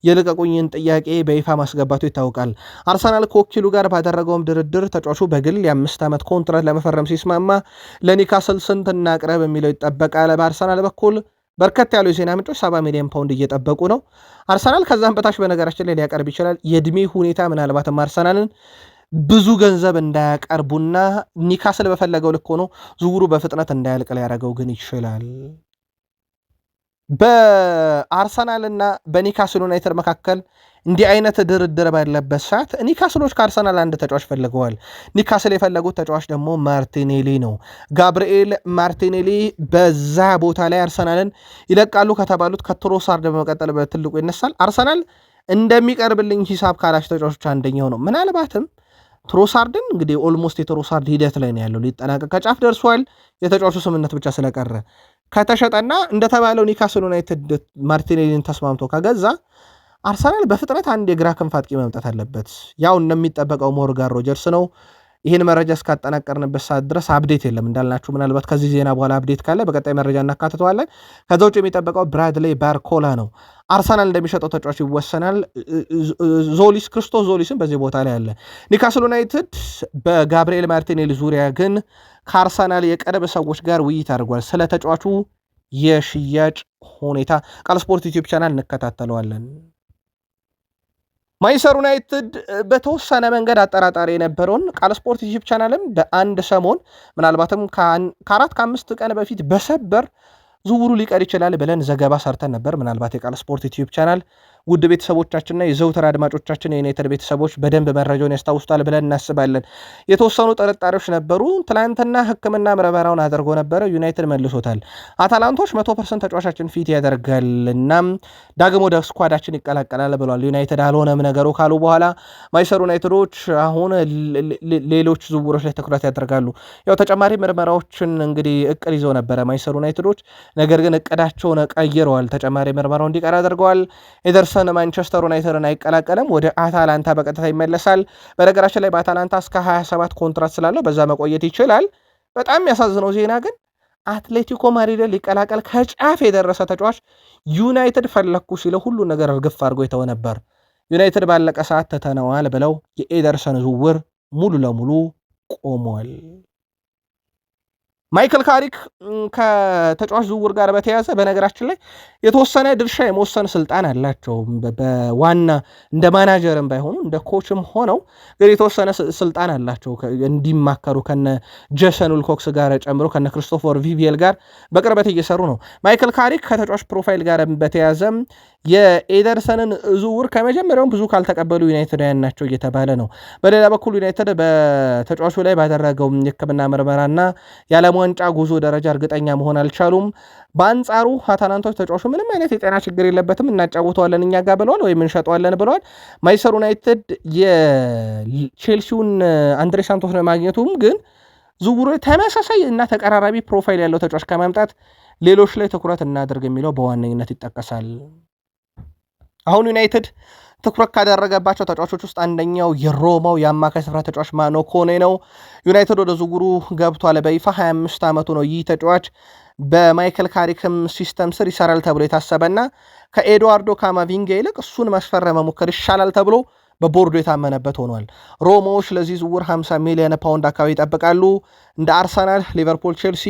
የልቀቁኝን ጥያቄ በይፋ ማስገባቱ ይታወቃል። አርሰናል ከወኪሉ ጋር ባደረገውም ድርድር ተጫዋቹ በግል የ5 ዓመት ኮንትራት ለመፈረም ሲስማማ ለኒካስል ስንት እናቅረብ የሚለው ይጠበቃል። በአርሰናል በኩል በርከት ያሉ የዜና ምንጮች 70 ሚሊዮን ፓውንድ እየጠበቁ ነው። አርሰናል ከዛም በታች በነገራችን ላይ ሊያቀርብ ይችላል። የዕድሜ ሁኔታ ምናልባትም አርሰናልን ብዙ ገንዘብ እንዳያቀርቡና ኒካስል በፈለገው ልክ ሆኖ ዝውውሩ በፍጥነት እንዳያልቅ ሊያደርገው ግን ይችላል። በአርሰናል እና በኒካስል ዩናይትድ መካከል እንዲህ አይነት ድርድር ባለበት ሰዓት ኒካስሎች ከአርሰናል አንድ ተጫዋች ፈልገዋል። ኒካስል የፈለጉት ተጫዋች ደግሞ ማርቲኔሊ ነው። ጋብርኤል ማርቲኔሊ በዛ ቦታ ላይ አርሰናልን ይለቃሉ ከተባሉት ከትሮሳርድ በመቀጠል በትልቁ ይነሳል። አርሰናል እንደሚቀርብልኝ ሂሳብ ካላቸው ተጫዋቾች አንደኛው ነው። ምናልባትም ትሮሳርድን እንግዲህ ኦልሞስት የትሮሳርድ ሂደት ላይ ነው ያለው፣ ሊጠናቀቅ ከጫፍ ደርሷል። የተጫዋቹ ስምነት ብቻ ስለቀረ ከተሸጠና እንደተባለው ኒካስል ዩናይትድ ማርቲኔሊን ተስማምቶ ከገዛ አርሰናል በፍጥነት አንድ የግራ ክንፍ አጥቂ መምጣት አለበት። ያው እንደሚጠበቀው ሞርጋን ሮጀርስ ነው። ይህን መረጃ እስካጠናቀርንበት ሰዓት ድረስ አፕዴት የለም እንዳልናችሁ። ምናልባት ከዚህ ዜና በኋላ አፕዴት ካለ በቀጣይ መረጃ እናካትተዋለን። ከዛ ውጭ የሚጠበቀው ብራድሌይ ባርኮላ ነው። አርሰናል እንደሚሸጠው ተጫዋች ይወሰናል። ክርስቶስ ዞሊስም በዚህ ቦታ ላይ አለ። ኒውካስል ዩናይትድ በጋብርኤል ማርቲኔሊ ዙሪያ ግን ከአርሰናል የቅርብ ሰዎች ጋር ውይይት አድርጓል። ስለ ተጫዋቹ የሽያጭ ሁኔታ ቃል ስፖርት ዩቲዩብ ቻናል እንከታተለዋለን። ማንቸስተር ዩናይትድ በተወሰነ መንገድ አጠራጣሪ የነበረውን ቃል ስፖርት ዩቲዩብ ቻናልም በአንድ ሰሞን ምናልባትም ከ4-5 ቀን በፊት በሰበር ዝውውሩ ሊቀር ይችላል ብለን ዘገባ ሰርተን ነበር። ምናልባት የቃል ስፖርት ዩቲዩብ ቻናል ውድ ቤተሰቦቻችንና የዘውትር አድማጮቻችን የዩናይትድ ቤተሰቦች በደንብ መረጃውን ያስታውሱታል ብለን እናስባለን። የተወሰኑ ጥርጣሬዎች ነበሩ። ትላንትና ሕክምና ምርመራውን አድርጎ ነበረ። ዩናይትድ መልሶታል። አታላንቶች 100% ተጫዋቻችን ፊት ያደርጋል እናም ዳግም ወደ ስኳዳችን ይቀላቀላል ብሏል። ዩናይትድ አልሆነም ነገሩ ካሉ በኋላ ማንቸስተር ዩናይትዶች አሁን ሌሎች ዝውውሮች ላይ ትኩረት ያደርጋሉ። ያው ተጨማሪ ምርመራዎችን እንግዲህ እቅድ ይዘው ነበረ ማንቸስተር ዩናይትዶች፣ ነገር ግን እቅዳቸውን ቀይረዋል። ተጨማሪ ምርመራው እንዲቀር አድርገዋል። ኤደርሰን ማንቸስተር ዩናይትድን አይቀላቀልም፣ ወደ አታላንታ በቀጥታ ይመለሳል። በነገራችን ላይ በአታላንታ እስከ 27 ኮንትራት ስላለው በዛ መቆየት ይችላል። በጣም የሚያሳዝነው ዜና ግን አትሌቲኮ ማድሪድን ሊቀላቀል ከጫፍ የደረሰ ተጫዋች ዩናይትድ ፈለግኩ ሲለው ሁሉ ነገር እርግፍ አድርጎ የተወ ነበር። ዩናይትድ ባለቀ ሰዓት ተተነዋል ብለው የኤደርሰን ዝውውር ሙሉ ለሙሉ ቆሟል። ማይክል ካሪክ ከተጫዋች ዝውውር ጋር በተያያዘ በነገራችን ላይ የተወሰነ ድርሻ የመወሰን ስልጣን አላቸው። በዋና እንደ ማናጀርም ባይሆኑ እንደ ኮችም ሆነው ግን የተወሰነ ስልጣን አላቸው። እንዲማከሩ ከነ ጄሰን ዊልኮክስ ጋር ጨምሮ ከነ ክሪስቶፈር ቪቪየል ጋር በቅርበት እየሰሩ ነው። ማይክል ካሪክ ከተጫዋች ፕሮፋይል ጋር በተያያዘ የኤደርሰንን ዝውውር ከመጀመሪያውም ብዙ ካልተቀበሉ ዩናይትዳውያን ናቸው እየተባለ ነው። በሌላ በኩል ዩናይትድ በተጫዋቹ ላይ ባደረገው የሕክምና ምርመራና የዓለም ዋንጫ ጉዞ ደረጃ እርግጠኛ መሆን አልቻሉም። በአንጻሩ አታላንቶች ተጫዋቹ ምንም አይነት የጤና ችግር የለበትም፣ እናጫውተዋለን እኛ ጋር ብለዋል፣ ወይም እንሸጠዋለን ብለዋል። ማንቸስተር ዩናይትድ የቼልሲውን አንድሬ ሳንቶስ ማግኘቱም ግን ዝውውሩ ተመሳሳይ እና ተቀራራቢ ፕሮፋይል ያለው ተጫዋች ከማምጣት ሌሎች ላይ ትኩረት እናደርግ የሚለው በዋነኝነት ይጠቀሳል። አሁን ዩናይትድ ትኩረት ካደረገባቸው ተጫዋቾች ውስጥ አንደኛው የሮማው የአማካይ ስፍራ ተጫዋች ማኖ ኮኔ ነው። ዩናይትድ ወደ ዝውውሩ ገብቷል በይፋ 25 ዓመቱ ነው። ይህ ተጫዋች በማይክል ካሪክም ሲስተም ስር ይሰራል ተብሎ የታሰበና ከኤድዋርዶ ካማቪንጋ ይልቅ እሱን ማስፈረም መሞከር ይሻላል ተብሎ በቦርዱ የታመነበት ሆኗል። ሮማዎች ለዚህ ዝውውር 50 ሚሊዮን ፓውንድ አካባቢ ይጠብቃሉ። እንደ አርሰናል፣ ሊቨርፑል፣ ቼልሲ፣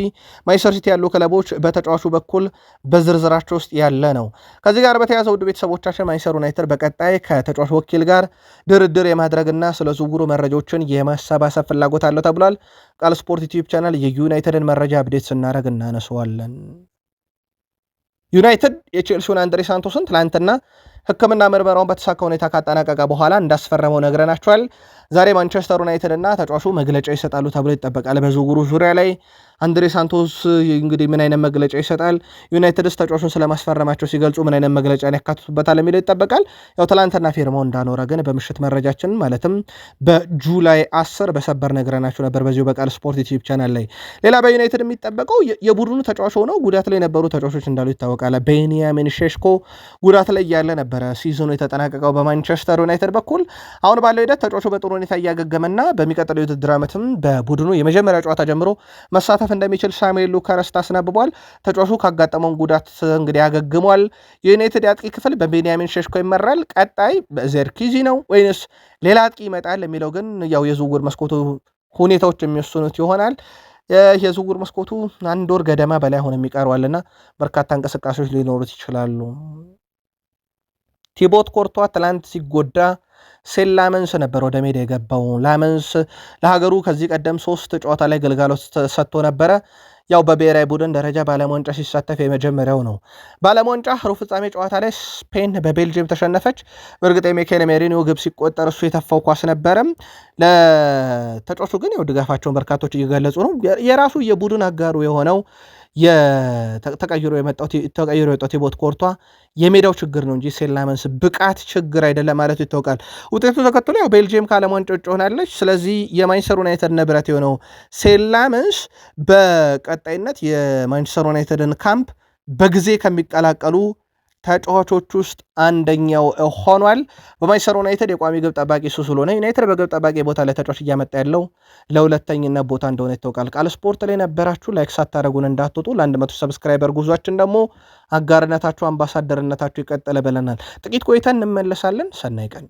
ማንቸስተር ሲቲ ያሉ ክለቦች በተጫዋቹ በኩል በዝርዝራቸው ውስጥ ያለ ነው። ከዚህ ጋር በተያያዘ ውድ ቤተሰቦቻችን ማንቸስተር ዩናይትድ በቀጣይ ከተጫዋቹ ወኪል ጋር ድርድር የማድረግና ስለ ዝውውሩ መረጃዎችን የማሰባሰብ ፍላጎት አለው ተብሏል። ቃል ስፖርት ዩቲዩብ ቻናል የዩናይትድን መረጃ አፕዴት ስናደርግ እናነሰዋለን። ዩናይትድ የቼልሲውን አንድሬ ሳንቶስን ትላንትና ሕክምና ምርመራውን በተሳካ ሁኔታ ካጠናቀቀ በኋላ እንዳስፈረመው ነግረናቸዋል። ዛሬ ማንቸስተር ዩናይትድ እና ተጫዋቹ መግለጫ ይሰጣሉ ተብሎ ይጠበቃል። በዝውውሩ ዙሪያ ላይ አንድሬ ሳንቶስ እንግዲህ ምን አይነት መግለጫ ይሰጣል፣ ዩናይትድስ ተጫዋቹን ስለማስፈረማቸው ሲገልጹ ምን አይነት መግለጫን ያካትቱበታል የሚለው ይጠበቃል። ያው ትላንትና ፊርማው እንዳኖረ ግን በምሽት መረጃችን ማለትም በጁላይ 10 በሰበር ነግረናችሁ ነበር በዚሁ በቃል ስፖርት ዩቲዩብ ቻናል ላይ። ሌላ በዩናይትድ የሚጠበቀው የቡድኑ ተጫዋች ሆነው ጉዳት ላይ የነበሩ ተጫዋቾች እንዳሉ ይታወቃል። ቤንያሚን ሼሽኮ ጉዳት ላይ ያለ ነበረ ሲዝኑ የተጠናቀቀው በማንቸስተር ዩናይትድ በኩል። አሁን ባለው ሂደት ተጫዋቹ በጥሩ ሁኔታ እያገገመና በሚቀጥለው የውድድር ዓመትም በቡድኑ የመጀመሪያ ጨዋታ ጀምሮ መሳተፍ እንደሚችል ሳሙኤል ሉካረስት አስነብቧል። ተጫዋቹ ካጋጠመውን ጉዳት እንግዲህ ያገግሟል። የዩናይትድ የአጥቂ ክፍል በቤንያሚን ሼሽኮ ይመራል። ቀጣይ በዘርኪዚ ነው ወይንስ ሌላ አጥቂ ይመጣል የሚለው ግን ያው የዝውውር መስኮቱ ሁኔታዎች የሚወስኑት ይሆናል። የዝውውር መስኮቱ 1 ወር ገደማ በላይ ሆነ የሚቀረዋልና በርካታ እንቅስቃሴዎች ሊኖሩት ይችላሉ። ቲቦት ኮርቷ ትላንት ሲጎዳ ሴን ላመንስ ነበር ወደ ሜዳ የገባው። ላመንስ ለሀገሩ ከዚህ ቀደም 3 ጨዋታ ላይ ግልጋሎት ሰጥቶ ነበረ። ያው በብሔራዊ ቡድን ደረጃ በዓለም ዋንጫ ሲሳተፍ የመጀመሪያው ነው። በዓለም ዋንጫ ሩብ ፍጻሜ ጨዋታ ላይ ስፔን በቤልጅየም ተሸነፈች። በእርግጥ የሚኬል ሜሪኖ ግብ ሲቆጠር እሱ የተፋው ኳስ ነበረም። ለተጫዋቹ ግን ያው ድጋፋቸውን በርካቶች እየገለጹ ነው። የራሱ የቡድን አጋሩ የሆነው ተቀይሮ የወጣው ቲቦት ኮርቷ የሜዳው ችግር ነው እንጂ ሴን ላመንስ ብቃት ችግር አይደለም ማለቱ ይታወቃል። ውጤቱ ተከትሎ ያው ቤልጅየም ከዓለም ዋንጫ ውጭ ሆናለች። ስለዚህ የማንቸስተር ዩናይትድ ንብረት የሆነው ሴን ላመንስ በቀጣይነት የማንቸስተር ዩናይትድን ካምፕ በጊዜ ከሚቀላቀሉ ተጫዋቾች ውስጥ አንደኛው ሆኗል። በማንቸስተር ዩናይትድ የቋሚ ግብ ጠባቂ እሱ ስለሆነ ዩናይትድ በግብ ጠባቂ ቦታ ላይ ተጫዋች እያመጣ ያለው ለሁለተኝነት ቦታ እንደሆነ ይታወቃል። ቃል ስፖርት ላይ ነበራችሁ፣ ላይክ ሳታደረጉን እንዳትወጡ። ለ100 ሰብስክራይበር ጉዟችን ደግሞ አጋርነታችሁ አምባሳደርነታችሁ ይቀጥል ብለናል። ጥቂት ቆይተን እንመለሳለን። ሰናይ ቀን